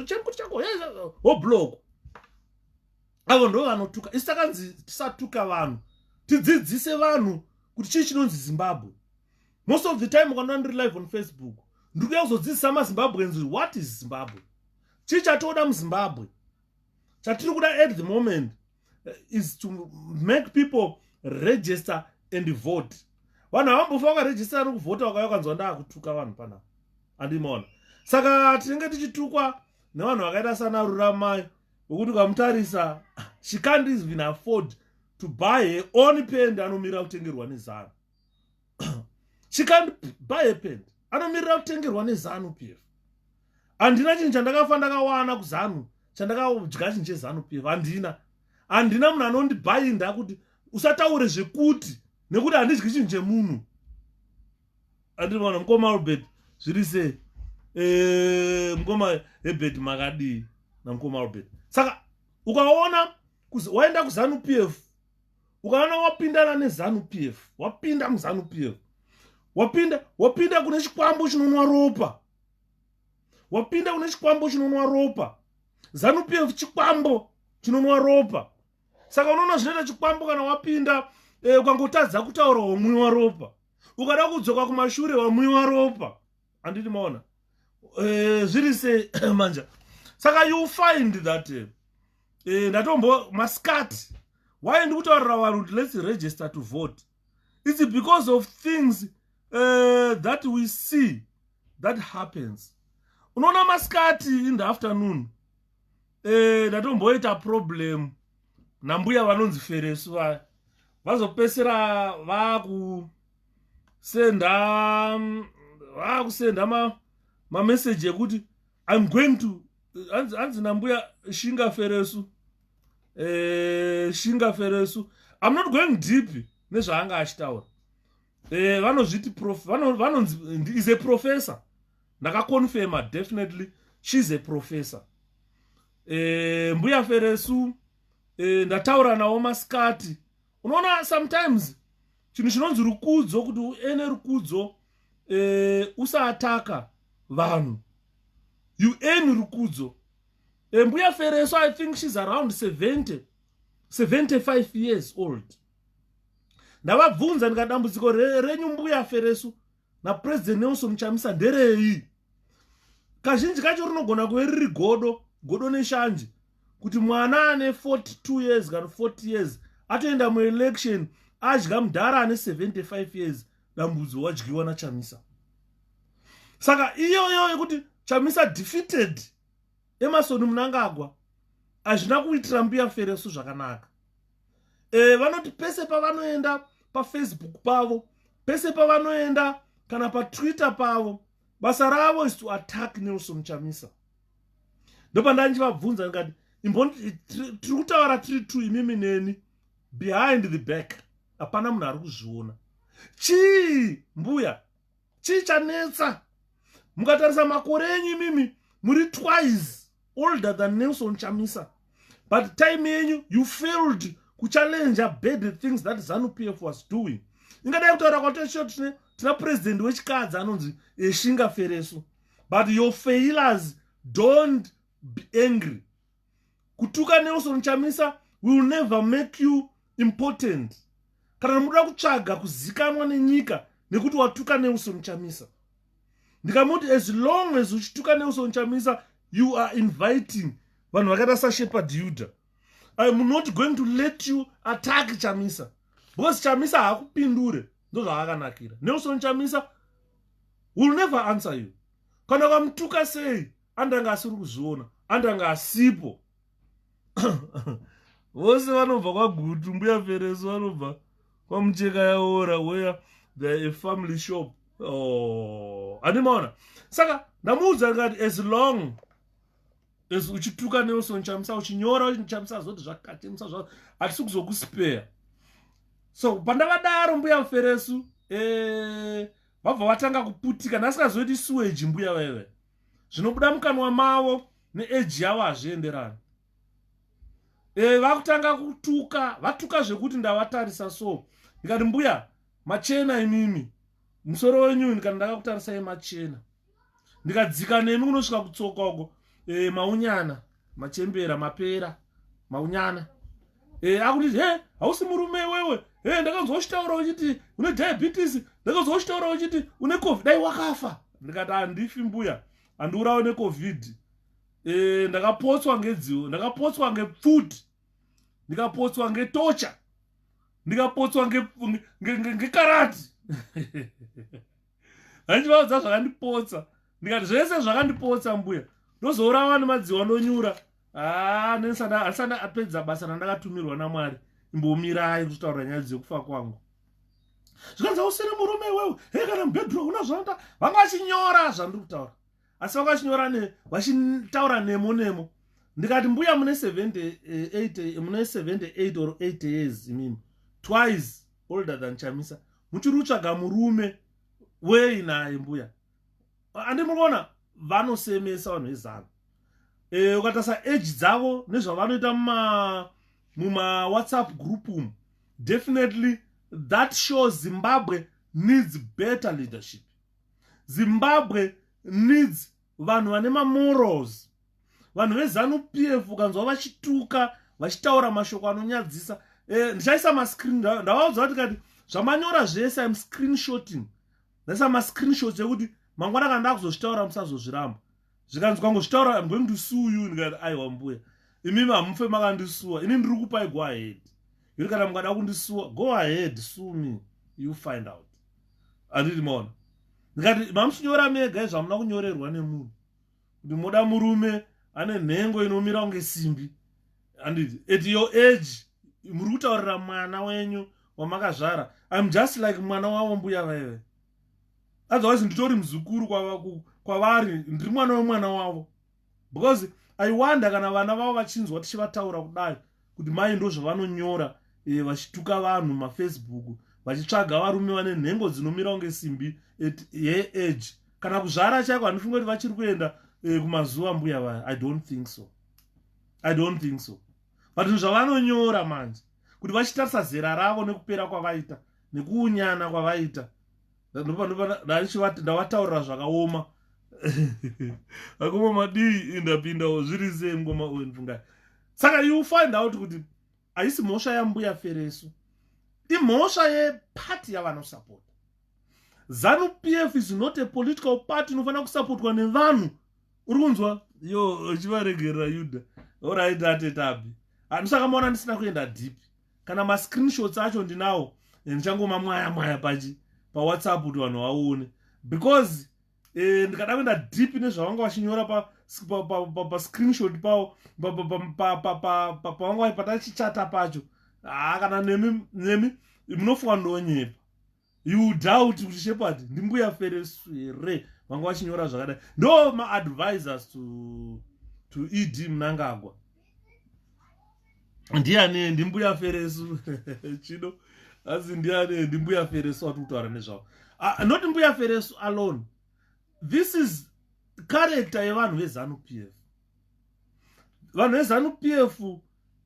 chekuti chako block. Avo ndo vanotuka. Isakanzi tisatuka vanhu tidzidzise vanhu kuti chii chinonzi Zimbabwe. Most of the time when I'm live on Facebook ndikuya kuzodzidzisa maZimbabweans what is Zimbabwe. Chii chatoda muZimbabwe chatiri kuda at the moment is to make people register and vote. Vanhu havambofa vakarejista nekuvhota vakauya kanzwa ndaakutuka vanhu panapa. Andimona. Saka tinenge tichitukwa nevanhu vakaita sana Ruramai vokuti ukamutarisa she can't even afford to buy her own pen anomira kutengerwa neZANU. She can't buy a pen. Anomirira kutengerwa neZANU-PF. Handina chinhu chandakafa ndakawana kuZANU chandakadya chinhu cheZANU-PF. Handina munhu anondibhainda kuti usataure zvekuti nekuti handidyi chinhu chemunhu. Andinoona mukoma Albert zviri sei. mukoma ebed makadi namukoma Albert. Saka ukaona waenda kuZanu PF, ukaona wapindana neZanu PF, wapinda muZanu PF, wapinda kune chikwambo chinonwa ropa, wapinda kune chikwambo chinonwa ropa. ZANU PF chikwambo chinonwa ropa. Saka unoona zvinoita chikwambo kana wapinda ukangotadza kutaura wamwiwa ropa, ukada kudzoka kumashure wamwiwa ropa. Anditi maona zviri se manja. Saka you find that ndatombo maskati, why ndikutaurira vanhu kuti let's register to vote, it's because of things that we see that happens. Unoona maskati in the afternoon ndatomboita problem nambuya vanonzi Feresu vaya vazopesera vakusenda ma message ekuti I'm going to anzi nambuya Shinga Feresu, Shinga Feresu. I'm not going deep nezvaanga achitaura. Vanozviti vanonzi is a professor. Ndakakonfirma definitely she's a professor. Mbuya Feresu ndataura nawo maskati. Unoona sometimes chinhu chinonzi rukudzo, kuti ene rukudzo usaataka vanhu, you earn rukudzo. Mbuya Feresu, I think she's around 75 years old. Ndavabvunza ndikadambudziko renyu Mbuya Feresu na President Nelson Chamisa nderei. Kazhinji kacho rinogona kuve riri godo neshanje, kuti mwana ane 42 years kana 40 years atoenda muelection adya mudhara ane 75 years, dambudzo wadyiwa naChamisa. Saka iyoyo yekuti Chamisa defeated Emerson Mnangagwa hazvina kuitira Mbuya Feresu zvakanaka. Vanoti pese pavanoenda paFacebook pavo, pese pavanoenda kana paTwitter pavo, basa ravo is to attack Nelson Chamisa. Ndopandandivabvunza ndikati tiri kutaura tiri tu imimi neni, behind the back hapana munhu ari kuzviona. Chii Mbuya, chii chanetsa? Mukatarisa makore enyu imimi muri twice older than Nelson Chamisa, but time yenyu you failed kuchallenge bad things that ZANU PF was doing. Ingadai kutaura kwatosho tina president wechikadzi anonzi Shinga Feresu, but your failures don't be angry. Kutuka Nelson Chamisa will never make you important. Kana muda kutsvaga kuzikanwa nenyika nekuti watuka Nelson Chamisa. Ndikamuti as long as uchituka Nelson Chamisa, you are inviting vanhu vakaita saShepherd Yuda. I'm not going to let you attack Chamisa, because Chamisa hakupindure, ndo zvaakanakira. Nelson Chamisa will never answer you. Kana vamutuka sei, andanga asiri kuzviona, andanga asipo. Vose vanobva kwaGutu, Mbuya Feresu vanobva kwaMucheka yaora, where there a family shop. Animaona. Saka ndamuudza ngati as long as uchituka Nelson Chamisa, uchinyora Chamisa zvoti zvakatemisa zvavo, hatisi kuzokuspare. So pandavadaro Mbuya Feresu vabva vatanga kuputika, ndasikazoiti sewage Mbuya wewe. Zvinobuda mukanwa mavo neage yavo hazvienderani. Vakutanga kutuka, vatuka zvekuti ndavatarisa so. Ndikati Mbuya, machena imimi. Musoro wenyu ndikati ndakakutarisa machena. Ndikadzika nemi kunosvika kutsoka uko. Maunyana, machembera, mapera, maunyana. Akuti, hausi murume wewe. Ndakanzwa uchitaura uchiti une diabetes, ndakanzwa uchitaura uchiti une COVID, dai wakafa. Ndikati handifi Mbuya, handiurawo neCovid. Ndakapotswa ngedziwo, ndakapotswa ngepfuti, ndikapotswa ngetocha, ndikapotswa ngekarati. Handivaudza zvakandipotsa. Ndikati zvese zvakandipotsa Mbuya, ndozourawa nemadziwa nonyura. Handisana apedza basa randakatumirwa naMwari. Imbomirai kutaura nyaya dzekufa kwangu. Zvikanzi usiri murume wewe, kana mubhedroom una zvanda, vanga vachinyora zvandiri kutaura. Asi vanga vachinyora vachitaura nemo. Ndikati Mbuya mune 78 or 8 years imimi, twice older than Chamisa. Muchiri kutsvaga murume wei naye Mbuya. Andimukona vanosemesa vanhu vezano. Ukatasa age dzavo nezvavanoita muma WhatsApp group umu, definitely that shows Zimbabwe needs better leadership. Zimbabwe needs vanhu vane morals. Vanhu vezanu PF ukanzwa vachituka vachitaura mashoko anonyadzisa. Ndichaisa mascreen ndavaudza kuti kati zvamanyora zvese I'm screenshotting. Ndaisa mascreenshots ekuti mangwana kana ndakuzozvitaura musazozviramba. Zvikanzi kwangozvitaura I'm going to sue you, ndikati aiwa mbuya. Imimi hamufe makandisuwa. Ini ndiri kupai go ahead. Yuri kana mungada kundisuwa, go ahead, sue me. You find out. Anditi maona. Ndikati mamuchinyora mega zvamuna kunyorerwa nemunhu. Kuti moda murume ane nhengo inomira kunge simbi. Anditi at your age muri kutaurira mwana wenyu wamakazvara. I'm just like mwana wavo mbuya vaive. Otherwise nditori muzukuru kwavari, ndiri mwana wemwana wavo. Because I wonder kana vana vavo vachinzwa tichivataura kudai kuti mai ndo zvavanonyora vachituka vanhu mafacebook vachitsvaga varume vane nhengo dzinomira kunge simbi at her age. Kana kuzvara chaiko handifunga kuti vachiri kuenda kumazuva mbuya vaya. I don't think so. But zvavanonyora manje kuti vachitarisa zera ravo nekupera kwavaita nekuunyana kwavaita, ndavataurira zvakaoma. Akoma madii indapindawo zviri sei ngoma wenfunga. Saka you find out kuti haisi mhosva yambuya Feresu, imhosva yeparty yavanosupport. ZANU PF is not a political party inofanira kusupportwa nevanhu. Uri kunzwa? Yo, chivaregerera Yuda. Alright, atetabi. Andisaka maona ndisina kuenda deep. Kana ma screenshots acho ndinawo, ndichangoma mwaya pa WhatsApp kuti vanhu vaone. Because ndikada kuenda deep nezvavanga vachinyora pa screenshot pavo pavanga vaipata chichata pacho. Kana nemi munofunga ndonyepa. You doubt kuti Shepherd ndimbuya Feresu here vanga vachinyora zvakadai. Ndo ma-advisors to ED Mnangagwa. Ndiani ndimbuya Feresu chido. Asi ndiani ndimbuya Feresu wati kutaura nezvavo. Not mbuya Feresu alone. This is character yevanhu vezanu PF. Vanhu vezanu PF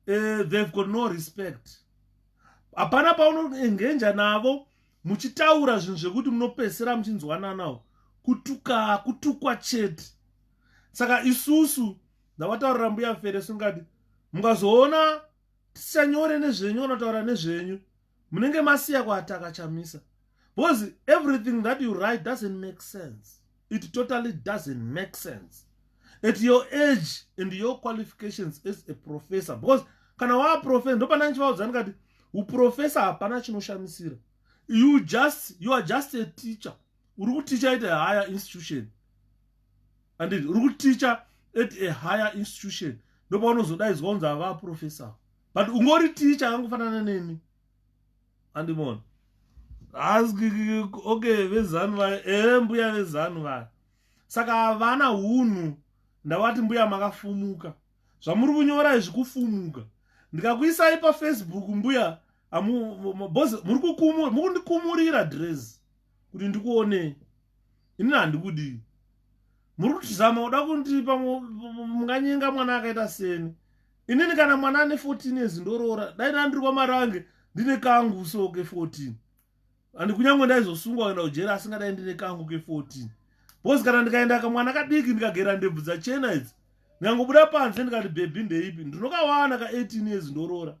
they've got no respect. Hapana paunoengenja navo muchitaura zvinhu zvekuti munopesera muchinzwana nawo. Kutukwa chete. Saka isusu ndavataurira mbuya Feresu ngati mungazoona tisanyore nezvenyu notaura nezvenyu munenge masiya kuataka chamisa. Because everything that you write doesn't make sense. It totally doesn't make sense. At your age and your qualifications as a professor. Because kana wa professor ndopana nchivaudza ngati uprofessor hapana chinoshamisira. You are just a teacher. Uri kuticha at a higher institution. And uri kuticha at a higher institution. Ndopa unozodaidzwa kunzi ava professor. But ungori teacher angofanana neni. Andimona. Okay, vezanu vaya, mbuya vezanu vaya. Saka havana hunhu, ndavati mbuya makafumuka. Zvamuri kunyora izvi kufumuka. Ndikakuisai pa Facebook mbuya, muri kundikumurira dress. Kuti ndikuone. Ini handikudi. Muri kutizama kuda kundipa munganyenga mwana akaita seni. Inini kana mwana ane 14 years ndorora. Dai ndiri kwamarange ndine kangu so ke 14. Andi kunyange ndaizosungwa kuenda kujera asingadai ndine kangu ke 14. Bosi kana ndikaenda kamwana kadiki ndikagera ndebvu dzachena idzi. Nyangobuda panze ndikati baby ndeipi. Ndinokawana ka 18 years ndorora.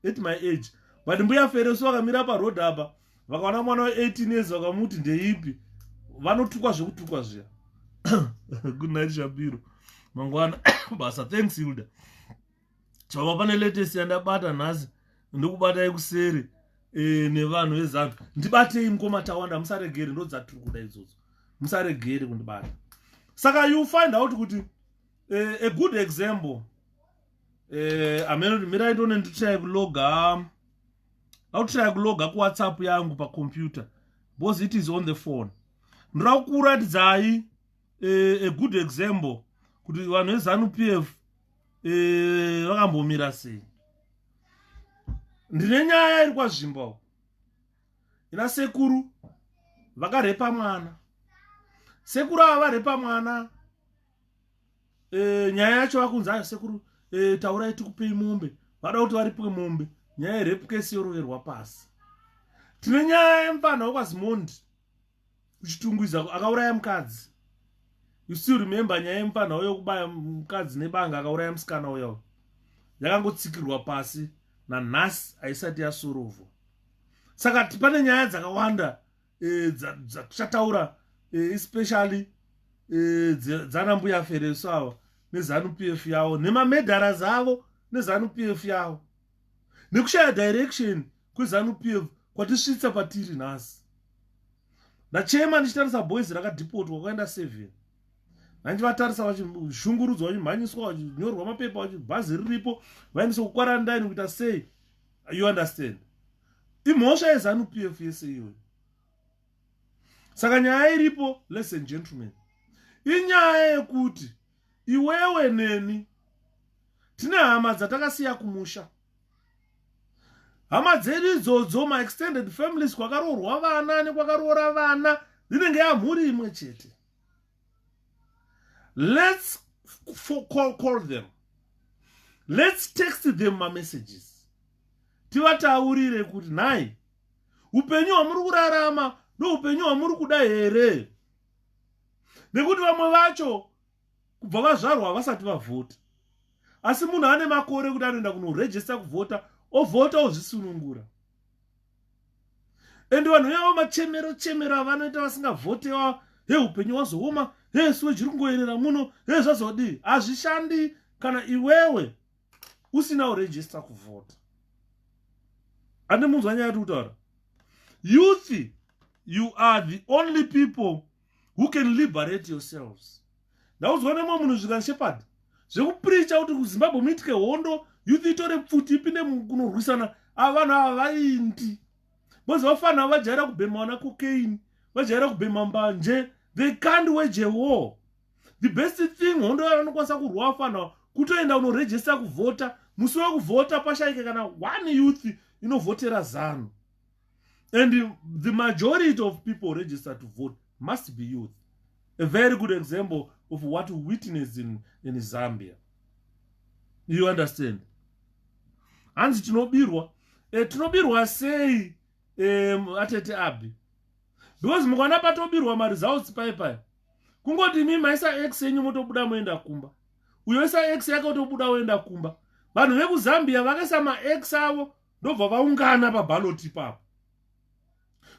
At my age. But mbuya Feresu vakamira pa road apa. Vakaona mwana wa 18 years vakamuti ndeipi. Vanotukwa zvekutukwa zviya. Good night Shabiro. Mangwana basa thanks Hilda. Chava pane latest yandabata nhasi. Ndokubata ikuseri. Nevanhu vezanu ndibatei mukoma tawanda musaregere ndo dzatiri kuda idzodzo. Musaregere kundibata. Saka you find out kuti a good example amene mira ndone nditry kuloga ku WhatsApp yangu pa computer because it is on the phone. Ndirakuratidzai a good example kuti vanhu vezanu PF vakambomira sei. Ndine nyaya iri kwazvimba. Ina sekuru vakarepa mwana. Sekuru ava varepa mwana nyaya yacho vakunzi ayo sekuru taurai tikupei mombe vada kuti varipwe mombe nyaya yerepu kesi yoroverwa pasi. Tine nyaya yemufana wekwazimondi uchitungwiza akauraya mukadzi. You still remember nyaya yemufana weyokubaya mukadzi nebanga akauraya musikana uyo yakangotsikirwa pasi nanhasi haisati yasurovhwa. Saka pane nyaya dzakawanda dzatichataura especially dzanambuya Fereso avo neZANU-PF yavo nemamedharas avo neZANU-PF yavo nekushaya direction kweZANU-PF kwatisvitsa patiri nhasi. Nachema ndichitarisa boys rakadhipotwa kwaenda 7 nandivatarisa vachishungurudzwa vachimhanyiswa vachinyorwa mapepa vachibhazi riripo vaendeswa kukwarandine kuita sei. You understand? Imhosva yeZANU-PF yese iyoyo. Saka nyaya iripo, ladies and gentlemen, inyaya yekuti iwewe neni tine hama dzatakasiya kumusha. Hama dzedu idzodzo ma-extended families kwakaroorwa vana nekwakaroora vana dzinenge yamhuri imwe chete. Let's call them. Let's text them ma-messages. Tivataurire kuti nai upenyu hwamuri kurarama ndoupenyu hwamuri kuda here. Nekuti vamwe vacho kubva vazvarwa havasati vavhota. Asi munhu ane makore kuti anoenda kunorejista kuvhota, ovhota ozvisunungura. Ende vanhu yavo machemero avanoita vasingavhotewa, he upenyu hwazooma, he suwe zviri kungoerera muno, he zvazodii. Hazvishandi kana iwewe usina kurejista kuvhota. Ande munzwa nyaya yatiri. Youth, you are the only people who can liberate yourselves. Ndauzwa nemwe munhu zvikanshepard zvekupreacha kuti kuZimbabwe muitike hondo, youth itore pfuti ipinde kunorwisana, avanhu ava vaindi. Bozi vafana vajaira kubhema na cocaine, vajaira kubhema mbanje. They can't wage a war. The best thing hondo yavanokwanisa kurwa vafana kutoenda kunorejista kuvhota. Musi wekuvhota pashaike kana one youth inovhotera ZANU. And the majority of people registered to vote must be youth. A very good example of what we witnessed in Zambia. You understand? Hanzi tinobirwa sei atete abi. Because mukwana patobirwa ma-results pai. Kungoti mi maisa X yenyu motobuda moenda kumba. Uyo isa X yake otobuda oenda kumba. Vanhu vekuZambia vakaisa ma-X avo ndobva vaungana paballot ipapo.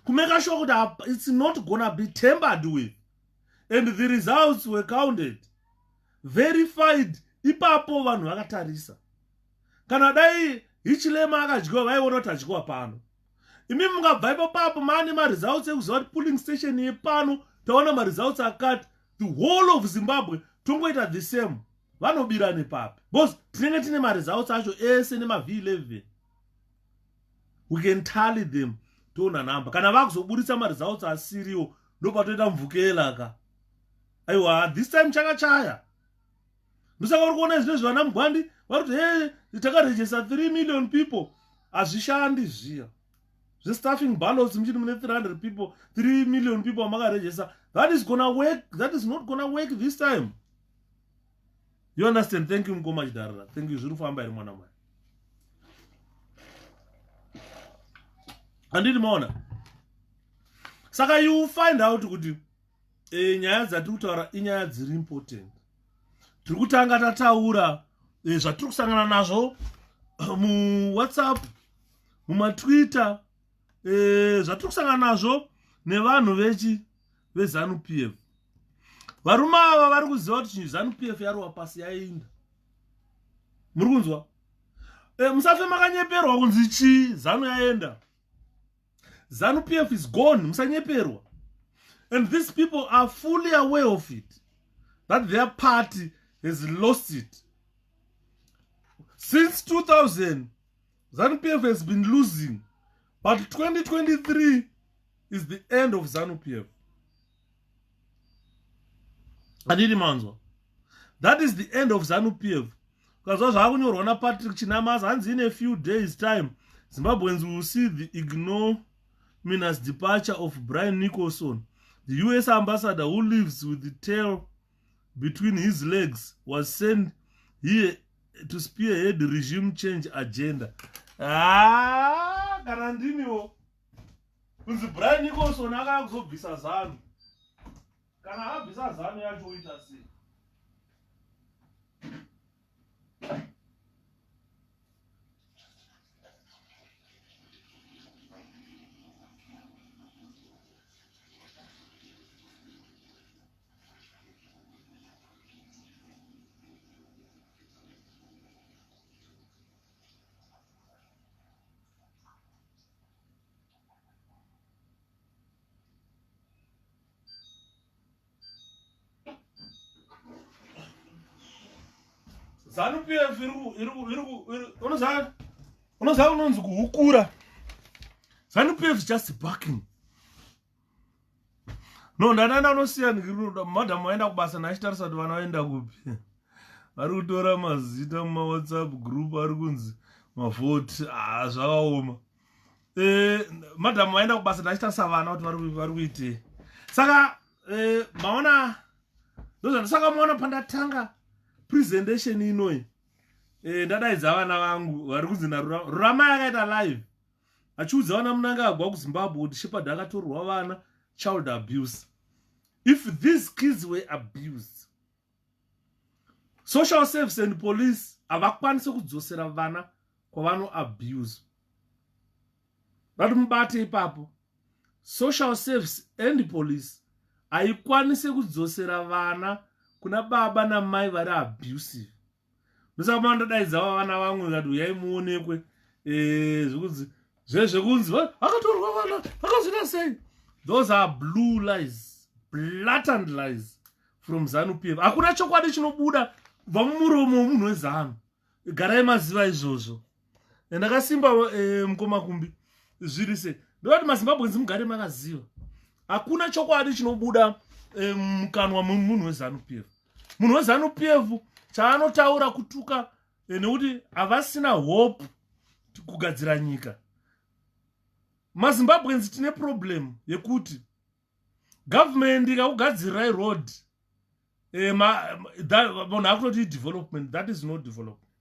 Kumeka sure that it's not gonna be tampered with. And the results were counted, verified. Ipapo vanhu vakatarisa. Kana dai Hichilema akadyiwa vaiona kuti adyiwa pano. Imi mungabva ipapo mane ma-results ekuziva kuti polling station yepano taona ma-results akati. The whole of Zimbabwe tongoita the same. Vanobira nepapi. Because tinenge tine ma-results acho ese nema-V11. We can tally them. Toona namba. Kana vakuzoburitsa ma-results asiriwo ndopatoita mvukela ka. Aiwa, this time chakachaya. Ndosaka uri kuona zvino zvana mugwandi vari kuti hey, takarejesa 3 million people. Hazvishandi zviya. Stuffing ballots mchini mune 300 people, 3 million people amakarejesa. That is gonna work. That is not gonna work this time. You understand? Thank you Mkoma Chidarara. Thank you zviri kufamba iri mwana mwana. Anditi maona. Saka you find out kuti nyaya dzatiri kutaura inyaya dziri important. Tiri kutanga tataura zvatiri kusangana nazvo muWhatsApp, mumaTwitter, zvatiri kusangana nazvo nevanhu veZANU-PF. Varume ava vari kuziva kuti ZANU-PF yarowa pasi yaenda. Muri kunzwa? Musafe makanyeperwa kunzi chi ZANU yaenda. ZANU-PF is gone. Musanyeperwa. And these people are fully aware of it, that their party has lost it. Since 2000, ZANU-PF has been losing. But 2023 is the end of ZANU-PF. Andidi manzwa. That is the end of ZANU-PF. Kazwa zvakunyorwa naPatrick Chinamasa, hanzi in a few days time, Zimbabweans will see the ignominious departure of Brian Nicholson, the US ambassador who lives with the tail between his legs was sent here to spearhead regime change agenda. Kana ndimiwo kunzi Brian Nicholson akazobvisa zano. Kana abvisa zano yacho oita sei? ZANU-PF unoziva unonzi kuhukura. ZANU-PF is just barking. No, ndana unosiya madam waenda kubasa nachitarisa kuti vana vaenda kupi. Vari kutora mazita muma WhatsApp group ari kunzi mavhoti zvakaoma. Madam waenda kubasa nachitarisa vana kuti vari kuitei. Saka maona ndozvandisaka maona pandatanga presentation inoi ndadaidza vana vangu vari kunzi naRurama yakaita live achiudza vana munanga agwa kuZimbabwe kuti Shepherd akatorwa vana child abuse. If these kids were abused, social service and police havakwanise kudzosera vana kwavano abuse. Vati mubate ipapo. Social service and police haikwanise kudzosera vana kuna baba namai vari abusive. Ndosaka mandadaidza vana vamwe ngati uyai muonekwe zvekunzi akatorwa vana akazvina sei. Those are blue lies, blatant lies from ZANU-PF. Hakuna chokwadi chinobuda kubva mumuromo womunhu weZANU. Garai maziva izvozvo. Ndakasimba mukomakumbi zviri sei. Ndoti maZimbabwenzi mugare makaziva. Hakuna chokwadi chinobuda mukanwa memunhu weZANU-PF. Munhu weZANU-PF chaanotaura kutuka nekuti havasina hope kugadzira nyika. MaZimbabwenzi tine problem yekuti government ikakugadzirirai road munhu akutoti development, that is not development.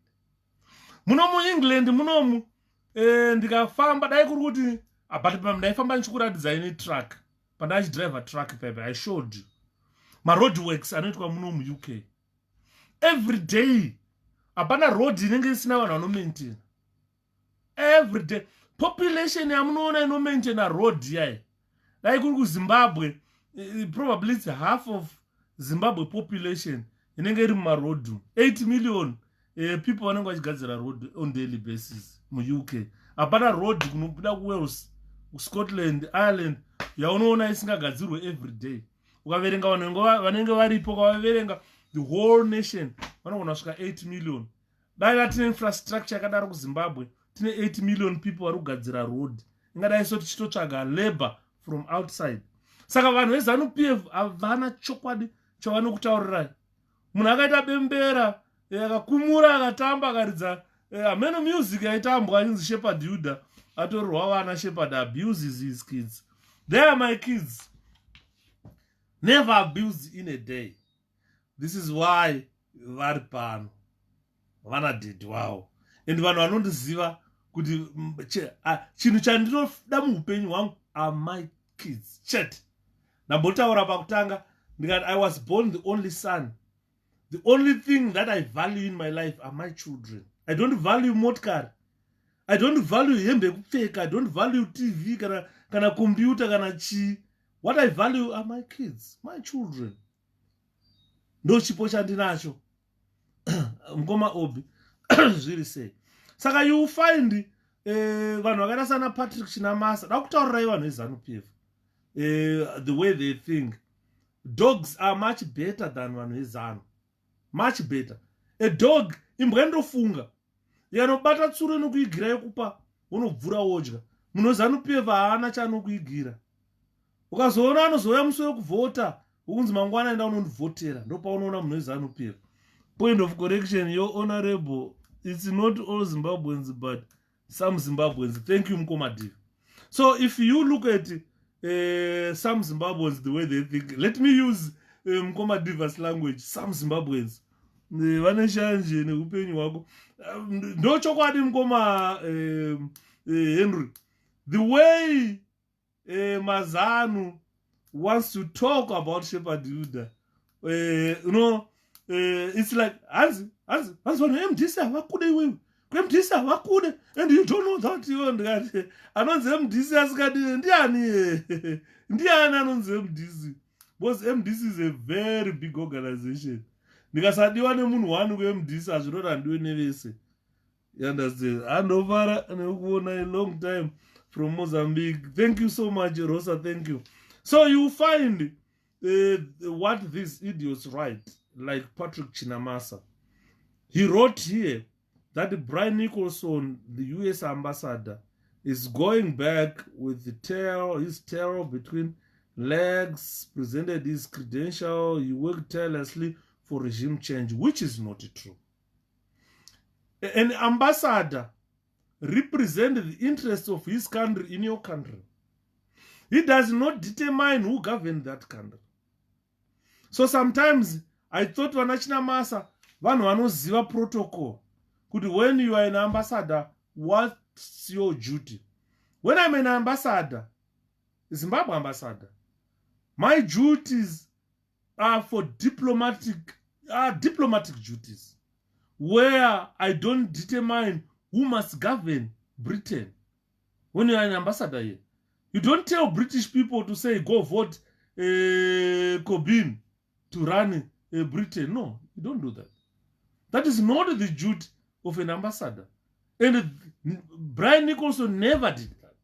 Muno muEngland munomu ndikafamba dai kuri kuti but ndaifamba ndichikuratidza ine truck pandachidrive truck pepe I showed you road works anoitwa muno muUK every day. Hapana road inenge isina vanhu vanomaintain every day. Population yamunoona inomaintaina road yai dai kuri kuZimbabwe probably it's half of Zimbabwe population inenge iri mumaroad 8 million people vanenge vachigadzira road on daily basis muUK. Hapana road kunobuda kuWales, Scotland, Ireland yaunoona isingagadzirwe every day. Ukaverenga vanenge varipo ukavaverenga the whole nation vanogona kusvika 8 million. Dai tine infrastructure yakadaro kuZimbabwe tine 8 million people vari kugadzira road. Ingadai so tichitotsvaga labor from outside. Saka vanhu veZANU-PF havana chokwadi chavanokutaurirai. Munhu akaita bembera akakumura akatamba akaridza ameno music yaitambwa ainzi Shepherd Yuda atorwa vana. Shepherd abuses his kids. They are my kids. Never abused in a day. This is why vari pano vana dedi wavo. And vanhu vanondiziva kuti chinhu chandinoda muupenyu hwangu are my kids. Chet ndambotaura pakutanga ndikati I was born the only son. The only thing that I value in my life are my children. I don't value motkari. I don't value hembe kupfeka. I don't value TV kana computer kana chi. What I value are my kids, my children. Ndo chipo chandinacho. Mkoma obi zviri sei. Saka you find vanhu vakaita sana Patrick Chinamasa dakutaurirai vanhu veZANU-PF the way they think. Dogs are much better than vanhu veZANU. Much better. A dog imbwa ndofunga yanobata tsuro nokuigira yekupa unobvura wodya. Munhu weZANU-PF haana chanokuigira. Ukazoona anozouya musi wekuvhota ukunzi mangwana enda unondivhotera ndopaunoona munhu weZANU-PF. Point of correction, your honorable, it's not all Zimbabweans but some Zimbabweans. Thank you Mkomadiv. So if you look at some Zimbabweans the way they think, let me use mukoma diverse language some Zimbabweans vane shanje neupenyu hwako ndochokwadi mukoma Henry the way Mazanu wants to talk about Shepherd Yuda it's like hanzi vanhu MDC havakude iwewe MDC havakude and you don't know that iwe ndikati anonzi MDC asikadii ndiani anonzi MDC because MDC is a very big organization ndikasadiwa nemunhu wani kuMDC hazvinoti handiwe nevese you understand andofara nekuona a long time from Mozambique. Thank you so much, Rosa. Thank you. So you find what these idiots write, like Patrick Chinamasa. He wrote here that Brian Nicholson, the US ambassador, is going back with his terror between legs, presented his credential, he worked tirelessly for regime change, which is not true. An ambassador represent the interests of his country in your country. He does not determine who governs that country. So sometimes I thought Vanachina Masa, vanhu vanoziva protocol. Kuti when you are an ambassador, what's your duty? When I'm an ambassador, Zimbabwe ambassador, my duties are for diplomatic duties, where I don't determine who must govern Britain. When you are an ambassador here, you don't tell British people to say, go vote Corbyn to run Britain. No, you don't do that. That is not the duty of an ambassador. And Brian Nicholson never did that.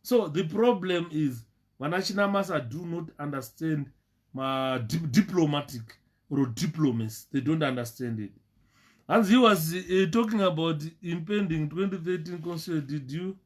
So the problem is, Vanachina Masa do not understand diplomatic or diplomacy. They don't understand it. As he was talking about impending 2013 constitution,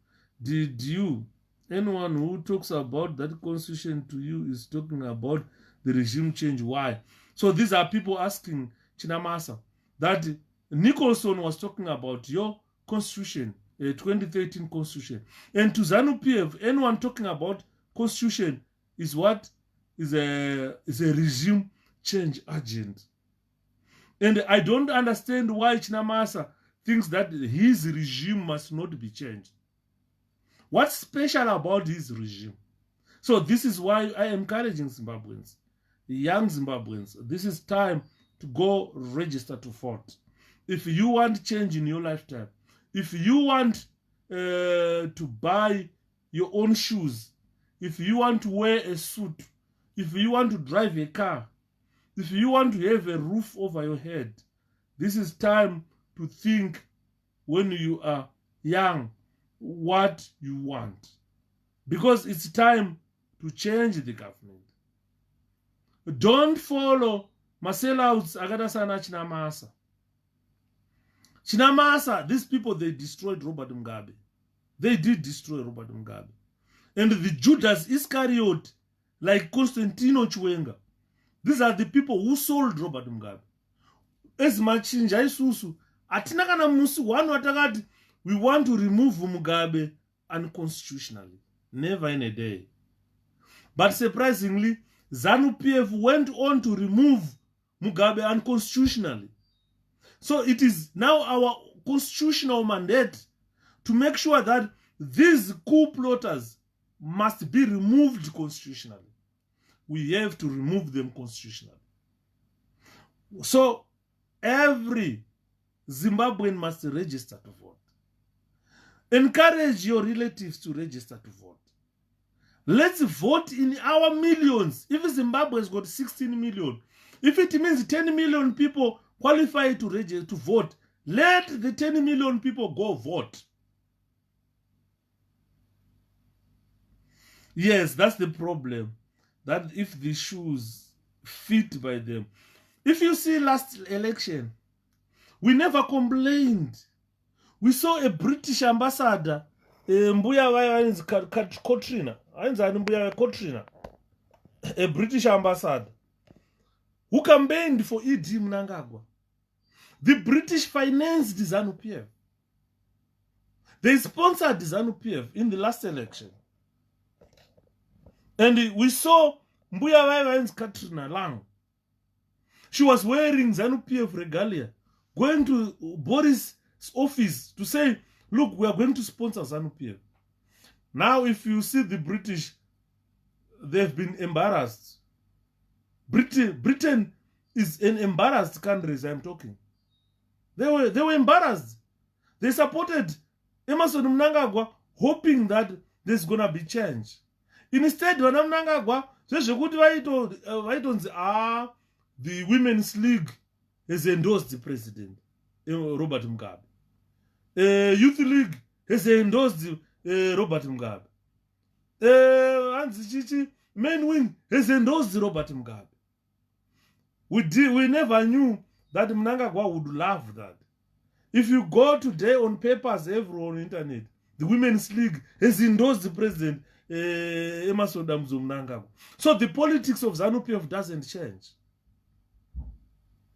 did you, anyone who talks about that constitution to you is talking about the regime change? Why? So these are people asking Chinamasa that Nicholson was talking about your constitution, 2013 constitution. And to ZANU-PF, anyone talking about constitution is what? Is a regime change agent. And I don't understand why Chinamasa thinks that his regime must not be changed. What's special about his regime? So this is why I am encouraging Zimbabweans, young Zimbabweans, this is time to go register to vote. If you want change in your lifetime, if you want to buy your own shoes, if you want to wear a suit, if you want to drive a car, if you want to have a roof over your head, this is time to think when you are young what you want. Because it's time to change the government. Don't follow Marcelouts Agadasana Chinamasa. Chinamasa, these people, they destroyed Robert Mugabe. They did destroy Robert Mugabe. And the Judas Iscariot, like Constantino Chiwenga, these are the people who sold Robert Mugabe. As machinja isusu, atina kana musi wanu watakati, we want to remove Mugabe unconstitutionally. Never in a day. But surprisingly, ZANU-PF went on to remove Mugabe unconstitutionally. So it is now our constitutional mandate to make sure that these coup plotters must be removed constitutionally. We have to remove them constitutionally. So every Zimbabwean must register to vote. Encourage your relatives to register to vote. Let's vote in our millions. If Zimbabwe has got 16 million, if it means 10 million people qualify to register to vote, let the 10 million people go vote. Yes, that's the problem. That if the shoes fit by them. If you see last election, we never complained. We saw a British ambassador, Mbuya Kotrina, a British ambassador, who campaigned for Idi Mnangagwa. The British financed ZANU-PF. They sponsored ZANU-PF in the last election. And we saw mbuya vainzi Katrina Lang. She was wearing ZANU-PF regalia, going to Boris' office to say, look, we are going to sponsor ZANU-PF. Now, if you see the British, they've been embarrassed. Britain is an embarrassed country, as I'm talking. They were embarrassed. They supported Emmerson Mnangagwa, hoping that there's going to be change. Instead, when Mnangagwa, the Women's League has endorsed the president, Robert Mugabe. Youth League has endorsed Robert Mugabe. Main Wing has endorsed Robert Mugabe. We never knew that Mnangagwa would love that. If you go today on papers everywhere on the internet, the Women's League has endorsed the president, Emmerson Mnangagwa. So the politics of ZANU-PF doesn't change.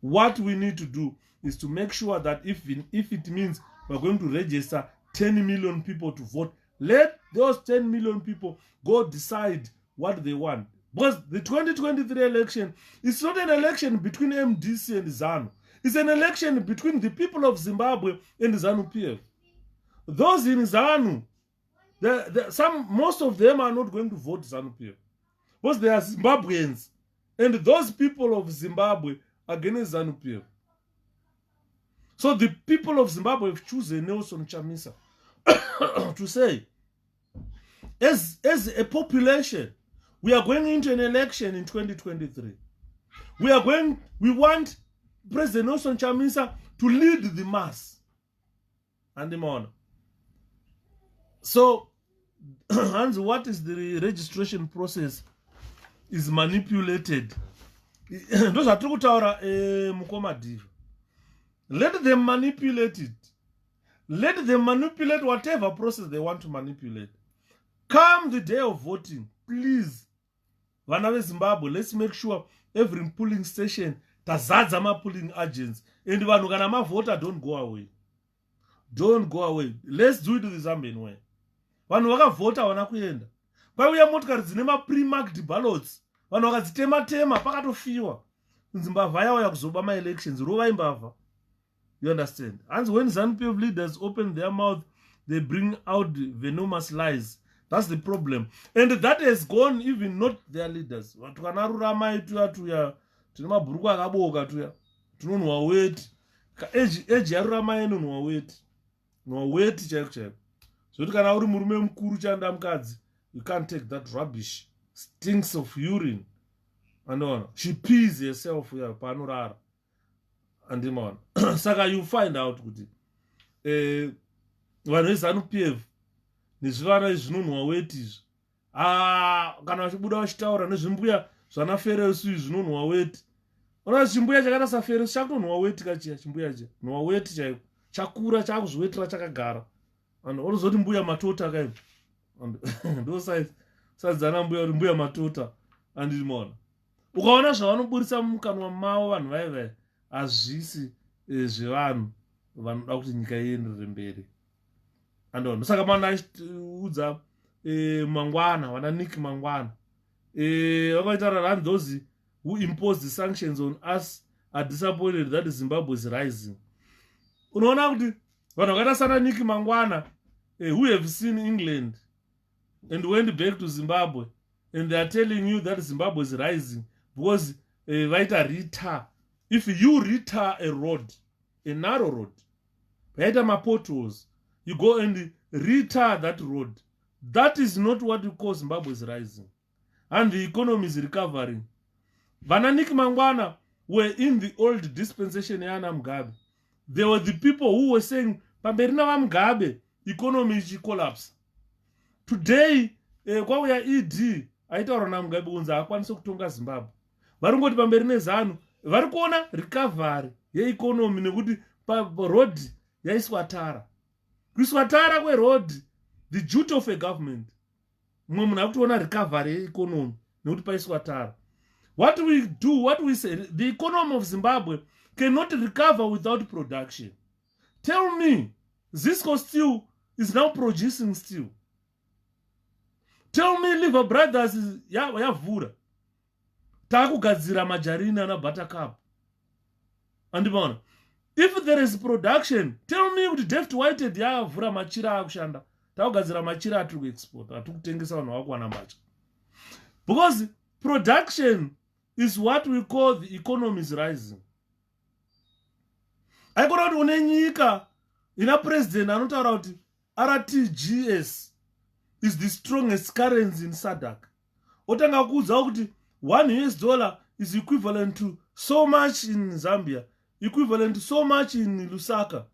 What we need to do is to make sure that if it means we're going to register 10 million people to vote, let those 10 million people go decide what they want. Because the 2023 election is not an election between MDC and ZANU. It's an election between the people of Zimbabwe and ZANU-PF. Those in ZANU, most of them are not going to vote ZANU-PF. Because they are Zimbabweans. And those people of Zimbabwe against ZANU-PF. So the people of Zimbabwe have chosen Nelson Chamisa to say, as a population, we are going into an election in 2023. We want President Nelson Chamisa to lead the mass. And the monarch. So, Hans, what is the registration process is manipulated. Those are true Mukoma. Let them manipulate it. Let them manipulate whatever process they want to manipulate. Come the day of voting, please. Vana Zimbabwe, let's make sure every polling station tazadzama polling agents. And vanhu kana mavota, don't go away. Don't go away. Let's do it the Zambian way. Vanhu vakavhota vana kuenda. Kwauya motikari dzine ma-pre-marked ballots. Vanhu vakadzitema-tema pakatofiwa. Zimbabwe yauya kuzoba ma-elections. Rova imbavha. You understand? And when ZANU-PF leaders open their mouth, they bring out venomous lies. That's the problem. And that has gone even not their leaders. Tukanarurama tuya tune mabhuruku akaboka tuya. Tunonwa weti. Eji yarurama yenu nwa weti. Nwa weti chaiko chaiko. So kana uri murume mukuru chanda mukadzi, you can't take that rubbish. Stinks of urine. And she pees herself here panorara. And saka you find out kuti vanhu veZANU-PF nezvivana zvinonwa weti izvi kana vachibuda vachitaura nezvimbuya zvanaferesu zvinonwa weti. Ona chimbuya chakaita saferesu chakutonwa weti kachiya chimbuya che nwa weti chaiko chakura chakuzviwetera chakagara. And unozoti mbuya matota kaibva. Ndo saidzana mbuya matota andimona. Ukaona zvavanoburisa mukanwa mavo vanhu vaivai hazvisi zvevanhu vanoda kuti nyika ienderere mberi. Andona saka mana achiudza Mangwana, vana Nick Mangwana vakaitaura and those who imposed the sanctions on us are disappointed that Zimbabwe is rising. Unaona kuti vanhu vakaita sana Nick Mangwana who have seen England and went back to Zimbabwe and they are telling you that Zimbabwe is rising because vaita rita. If you retar a road, a narrow road, vaita potholes, you go and retar that road. That is not what you call Zimbabwe is rising. And the economy is recovering. Vana Nick Mangwana were in the old dispensation yana Mugabe. They were the people who were saying, Pamberina wa Mugabe, economy is collapse. Today, kwa uya ED, aitaura na Mugabe unza akwanisa kutonga Zimbabwe. Varungoti Pamberina ZANU, vari kuona recovery yeeconomy nekuti road yaiswa tara. Kuiswa tara kweroad, the duty of a government. Mwe munhu akutoona recovery yeeconomy nekuti paiswa tara. What we do, what we say, the economy of Zimbabwe cannot recover without production. Tell me, Zisco Steel is now producing steel. Tell me Liver Brothers is yavura. takugadzira majarini ana buttercup. Andibona. If there is production, tell me kuti David Whitehead yakavhura machira akushanda. Takugadzira machira atiri kuexport, atiri kutengesa vanhu vakuwana mbacha. Because production is what we call the economy is rising. Aikona kuti une nyika ina president anotaura kuti RTGS is the strongest currency in SADC. Otanga kuudzawo kuti $1 is equivalent to so much in Zambia, equivalent to so much in Lusaka.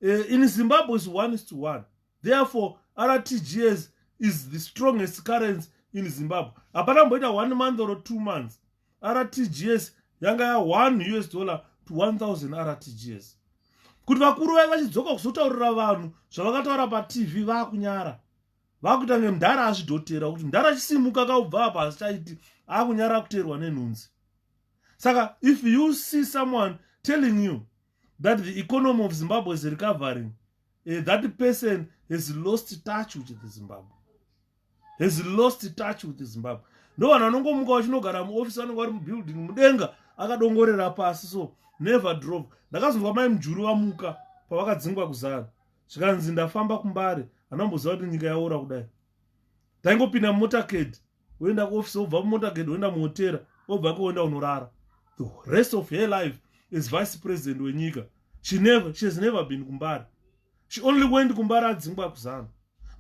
In Zimbabwe is 1:1. Therefore, RTGS is the strongest currency in Zimbabwe. Apana mboita 1 month or 2 months. RTGS yanga ya $1 to 1,000 RTGS. Kuti vakuru vachidzoka kuzotaurira vanhu zvavakataura paTV vakunyara. Vakuita ngemndara azvidhotera kuti mndara chisimuka kaubva apa asichaiti akunyara kuteerwa nenhunzi. Saka if you see someone telling you that the economy of Zimbabwe is recovering, that person has lost touch with the Zimbabwe. Has lost touch with the Zimbabwe. No one anongomuka vachinogara muofisi anonga vari mubuilding mudenga akadongorera pasi, so never drove. Ndakazonzwa mai mujuru vamuka pavakadzingwa kuzara. Zvikanzi ndafamba kuMbare, anomboziva kuti nyika yaora kudai. Taingopinda mumotakedi, woenda kuofisi, wobva mumotakedi woenda muhotera, wobva kuenda unorara. The rest of her life is vice president wenyika. She has never been kuMbare. She only went kuMbare adzingwa kuzana.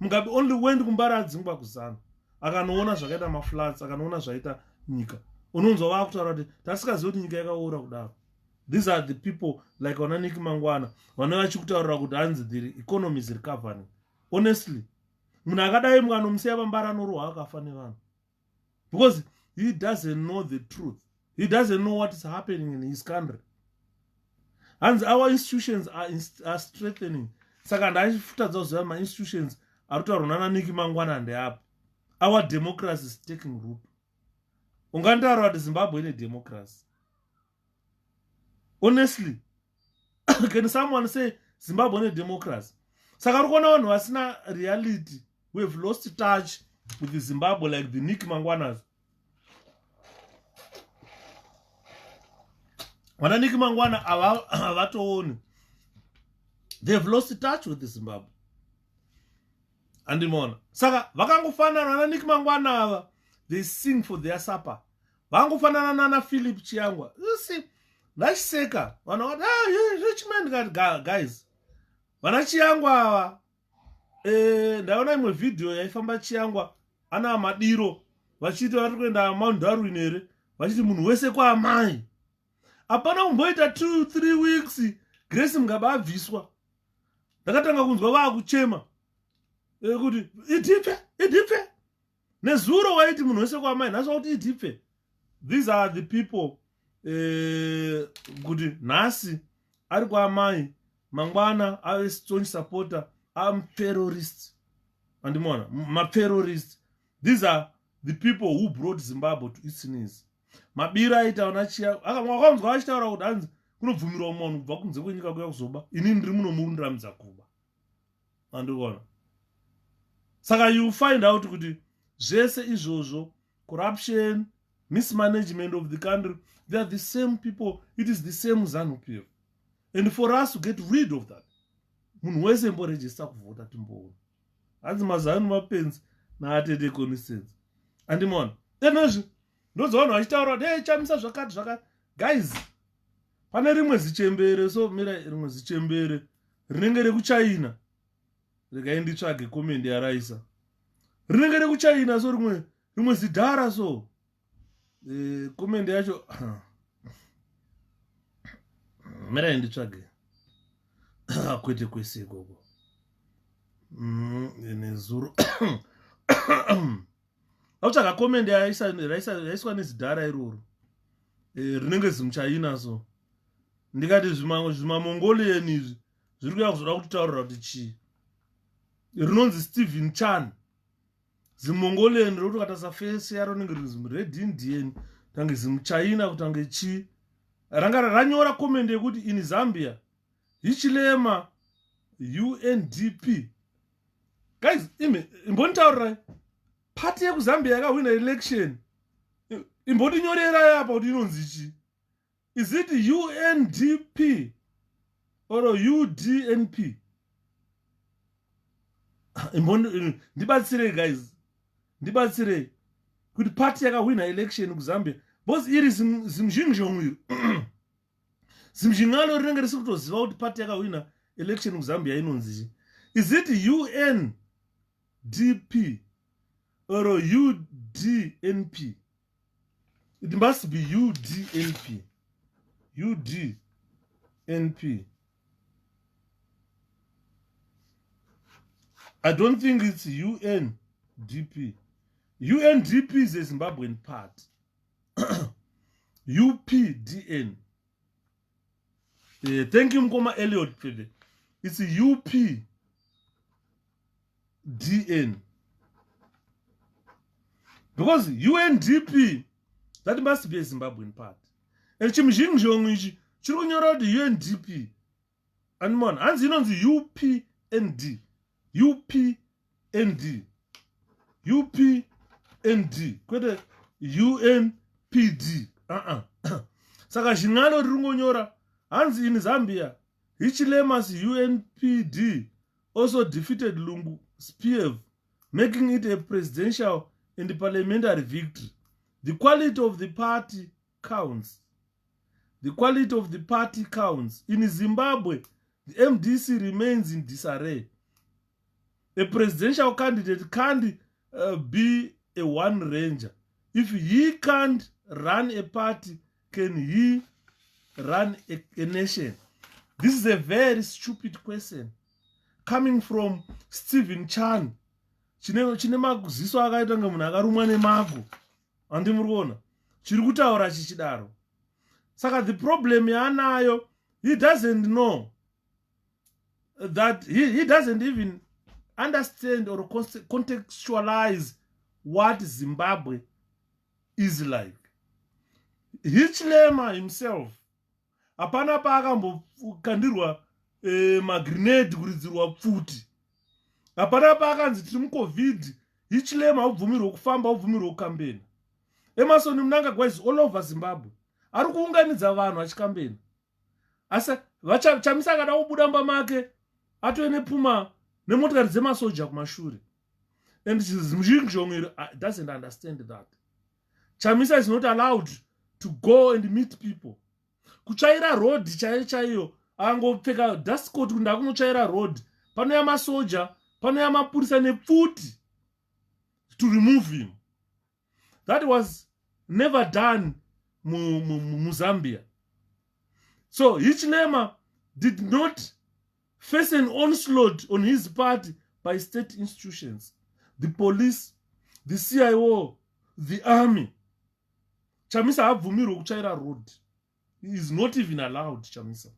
Mugabe only went kuMbare adzingwa kuzana. Akanoona zvakaita mafloods, akanoona zvaita nyika. Unonzwa vakutaura kuti tasikazivi kuti nyika yakaora kudaro. These are the people like Wananiki Mangwana, vanova vachikutaurira kuti hanzi the economy is recovering. Honestly, munhu akadai mukanomusiya paMbare anorohwa akafa nevanhu. Because he doesn't know the truth. He doesn't know what is happening in his country. And our institutions are strengthening. Saka ndachifutadza kuziva ma-institutions arikutaurwa naNaniki Mangwana ndeapo. Our democracy is taking root. Ungandaura kuti Zimbabwe ine democracy. Honestly, can someone say Zimbabwe ine democracy? Saka rikuona vanhu vasina reality. We have lost touch with the Zimbabwe like the Nick Mangwanas. Wananiki Mangwana havatooni. They have lost touch with the Zimbabwe. Andimona. Saka vakangofanana naNaniki Mangwana ava, they sing for their supper. Vangofanana nana Philip Chiangwa. You see, vachiseka. Vanoti, rich man guys. Vana Chiangwa ava. Ndaona imwe video yaifamba Chiangwa ana madiro vachiti vari kuenda Mount Darwin here, vachiti munhu wese kwaamai. Hapana kumboita 2-3 weeks Grace Mugabe abviswa. Ndakatanga kunzwa vakuchema kuti idipfe nezuro waiti munhu wese kwaamai, nhasi kuti idipfe. These are the people kuti nhasi ari kwaamai, mangwana ave staunch supporter, I'm terrorist. Andimona, ma-terrorist. These are the people who brought Zimbabwe to its knees. Mabira aita wanachia, wakamzwa vachitaura kuti hanzi kunobvumirwa munhu kubva kunze kwenyika kuya kuzoba. Ini ndiri muno mundiramidza kuba. Andikuona. Saka you find out kuti zvese izvozvo, corruption, mismanagement of the country, they are the same people. It is the same ZANU-PF. And for us to get rid of that, munhu wese mborejista kuvhota timboona. Hanzi mazanu mapenzi naatete constituency. Andimona. Enozvi ndodzi vanhu vachitaura kuti chamisa zvakati zvakati. Guys, pane rimwe zichembere, so mira rimwe zichembere rinenge rekuChina. Regai nditsvage comment yaraisa. Rinenge rekuChina, so rimwe zidhara, so comment yacho mira nditsvage. Kwete kwese gogo. Nezuro. Autsvaga comment yaiswa nezidhara iroro. Rinenge zimuChina, so ndikati zvimamongolian izvi zviri kuya kuzoda kutaurira kuti chii. Rinonzi Stephen Chan. Zimongolian roti katasa face yaro rinenge riri Red Indian, tange zimuChina kutange chii. Ranga ranyora comment yekuti in Zambia Hichilema UNDP. Guys, imbonitaurirai. Party yekuZambia yakawina election. imbodinyorera apa kuti inonzi chi. Is it UNDP or UDNP? Ndibatsire guys, ndibatsire kuti party yakawina election kuZambia because iri zimzhinjongwiro zimzhingalo rinenge risi kutoziva kuti party yakawina election kuZambia inonzi. Is it UNDP or UDNP? It must be UDNP. UDNP. I don't think it's UNDP. UNDP is a Zimbabwean part. UPDN. Thank you, Mkoma Elliot. It's UPDN. Because UNDP, that must be a Zimbabwean part. And Chimjingjong, Churunyora the UNDP. And man, and you know the UPND. UPND. UPND. Kwete UNPD. Saka Shinalo Rungonyora. Hansi in Zambia. Hichilemas UNPD also defeated Lungu Spiev, making it a presidential and parliamentary victory. The quality of the party counts. The quality of the party counts. In Zimbabwe, the MDC remains in disarray. A presidential candidate can't be a one ranger. If he can't run a party, can he run a nation? This is a very stupid question coming from Stephen Chan. Chine makuziso akaita kunge munhu akarumwa nemago. Andimurikuona. Chiri kutaura chichidaro. Saka the problem yaanayo, he doesn't know that he doesn't even understand or contextualize what Zimbabwe is like. Hichilema himself, apana pakambokandirwa magrenade kuridzirwa pfuti. Apana pakanzi tiri muCovid, Hichilema ubvumirwa kufamba ubvumirwa kukambena. Emerson Mnangagwa is all over Zimbabwe. Ari kuunganidza vanhu achikambena. Asa Chamisa akada kubuda mba make atowe nepfuma nemotikari dzemasoja kumashure. And Mjingjongwiro doesn't understand that. Chamisa is not allowed to go and meet people. Kuchaira road chaiyo angopfeka dust coat kunda kunochaira road. Pano ya masoja, pano ya mapurisa nepfuti to remove him. That was never done mu Zambia. So Hichilema did not face an onslaught on his party by state institutions, the police, the CIO, the army. Chamisa abvumirwe kuchaira road. He is not even allowed, Chamisa.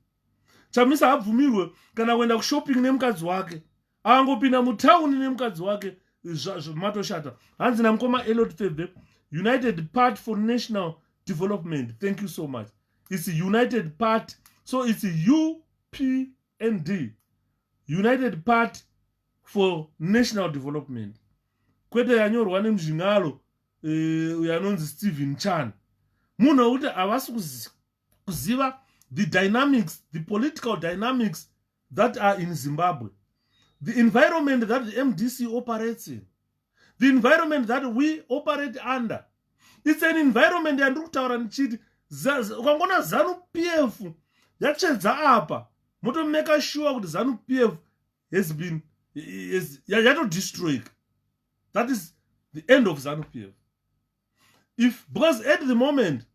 Chamisa abvumirwe kana kuenda kushopping nemukadzi wake. Angopinda mutauni nemukadzi wake matoshata. Hanzi namukoma Elliot Febe, United Party for National Development. Thank you so much. It's a United Party. So it's a UPND. United Party for National Development. Kwete yanyorwa nemuzvingalo uyanonzi Stephen Chan. Munhu kuti havasi kuziva the dynamics, the political dynamics that are in Zimbabwe. The environment that the MDC operates in. The environment that we operate under. It's an environment yandiri kutaura ndichiti ukangona ZANU-PF yachedza apa motomeka sure kuti ZANU-PF has been yatodestroyed. That is the end of ZANU-PF. Because at the moment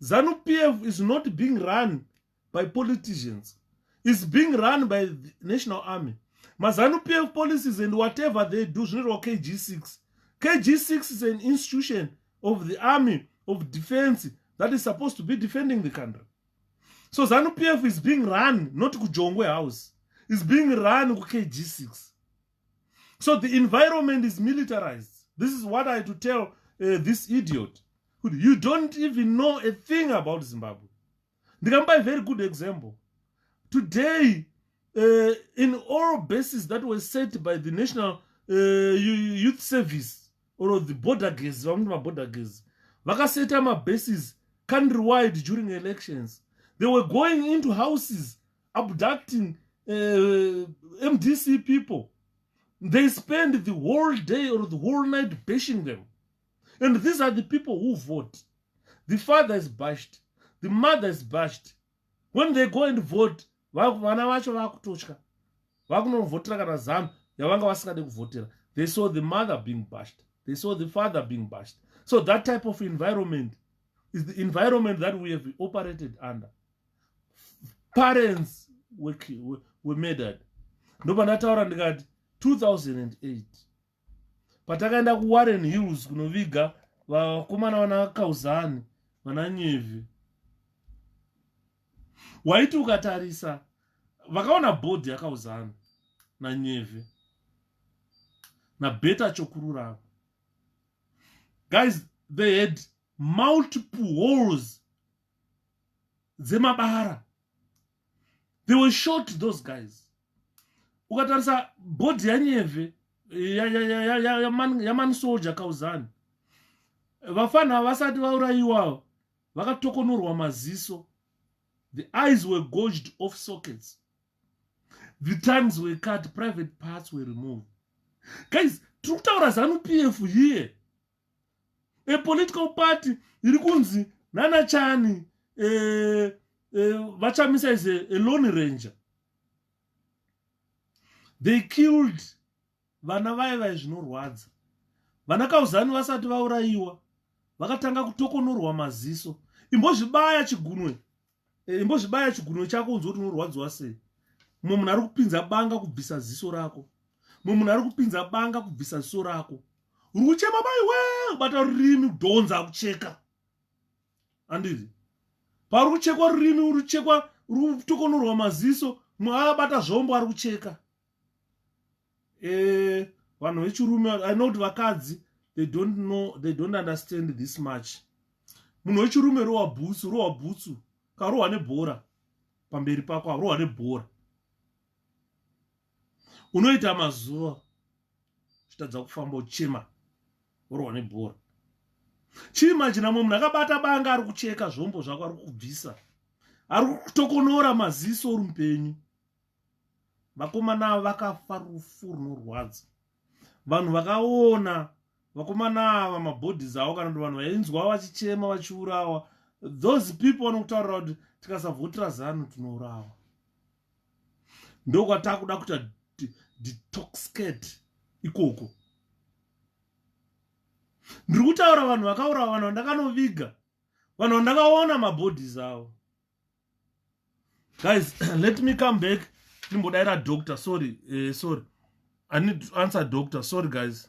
ZANU-PF is not being run by politicians. It's being run by the National Army. Ma ZANU-PF policies and whatever they do, KG6. KG6 is an institution of the army of defense that is supposed to be defending the country. So ZANU-PF is being run not to Jongwe House. It's being run to KG6. So the environment is militarized. This is what I had to tell this idiot. You don't even know a thing about Zimbabwe. They can buy a very good example. Today, in all bases that were set by the National Youth Service, or the border gaze, vakaseta mabases countrywide during elections. They were going into houses abducting MDC people. They spend the whole day or the whole night bashing them. And these are the people who vote. The father is bashed. The mother is bashed. When they go and vote, they saw the mother being bashed. They saw the father being bashed. So that type of environment is the environment that we have operated under. Parents were murdered. Nobody 2008. Patakaenda ku Warren Hills kunoviga vakomana vana Kauzani vana Nyevi. Waiti ukatarisa vakaona bhodhi yakauzana naNyevi naBeta Chokurura. Guys, they had multiple holes dzemabara. They were shot, those guys. Ukatarisa bhodhi yaNyevi yaman soldier Kauzani. Vafana vasati vaurayiwa vakatokonurwa maziso. The eyes were gouged off sockets. The tongues were cut, private parts were removed. Guys, trukutaura ZANU-PF here. A political party iri kunzi Nana Chani vachamisa is a lone ranger. They killed vana vaiva zvinorwadza. Vana Kauzani vasati vaurayiwa vakatanga kutokonurwa maziso. Imbozvibaya chigunwe. Imbozvibaya chigunwe chako unzwa kuti unorwadziwa sei. Mumwe munhu ari kupinza banga kubvisa ziso rako. Mumwe munhu ari kupinza banga kubvisa ziso rako. Uri kuchema baiwe kubata rurimi kudhonza kucheka. Andiri. Pari kuchekwa rurimi uri kutokonurwa maziso, mumwe akabata zvombo ari kucheka. Vanhu vechirume, I know kuti vakadzi, they don't understand this much. Munhu wechirume rowa bhutsu, karohwa nebhora pamberi pako, arohwa nebhora. Unoita mazuva chitadza kufamba uchema rohwa nebhora. Chiimagine mumwe munhu akabata banga ari kucheka zvombo zvako ari kubvisa. Ari kutokonora maziso uri mupenyu. Vakomana vakafa rufu runorwadza. Vanhu vakaona vakomana ava mabhodhis avo kana kuti vanhu vainzwa vachichema vachiurawa. Those people vanokutaurira kuti tikasavhotera ZANU tinourawa. Ndokwatakuda kuita detoxicate ikoko. Ndiri kutaura vanhu vakaurawa, vanhu vandakanoviga, vanhu vandakaona mabhodhis avo. Guys, let me come back. Nimbodaira doctor, sorry. I need to answer doctor. Sorry, guys.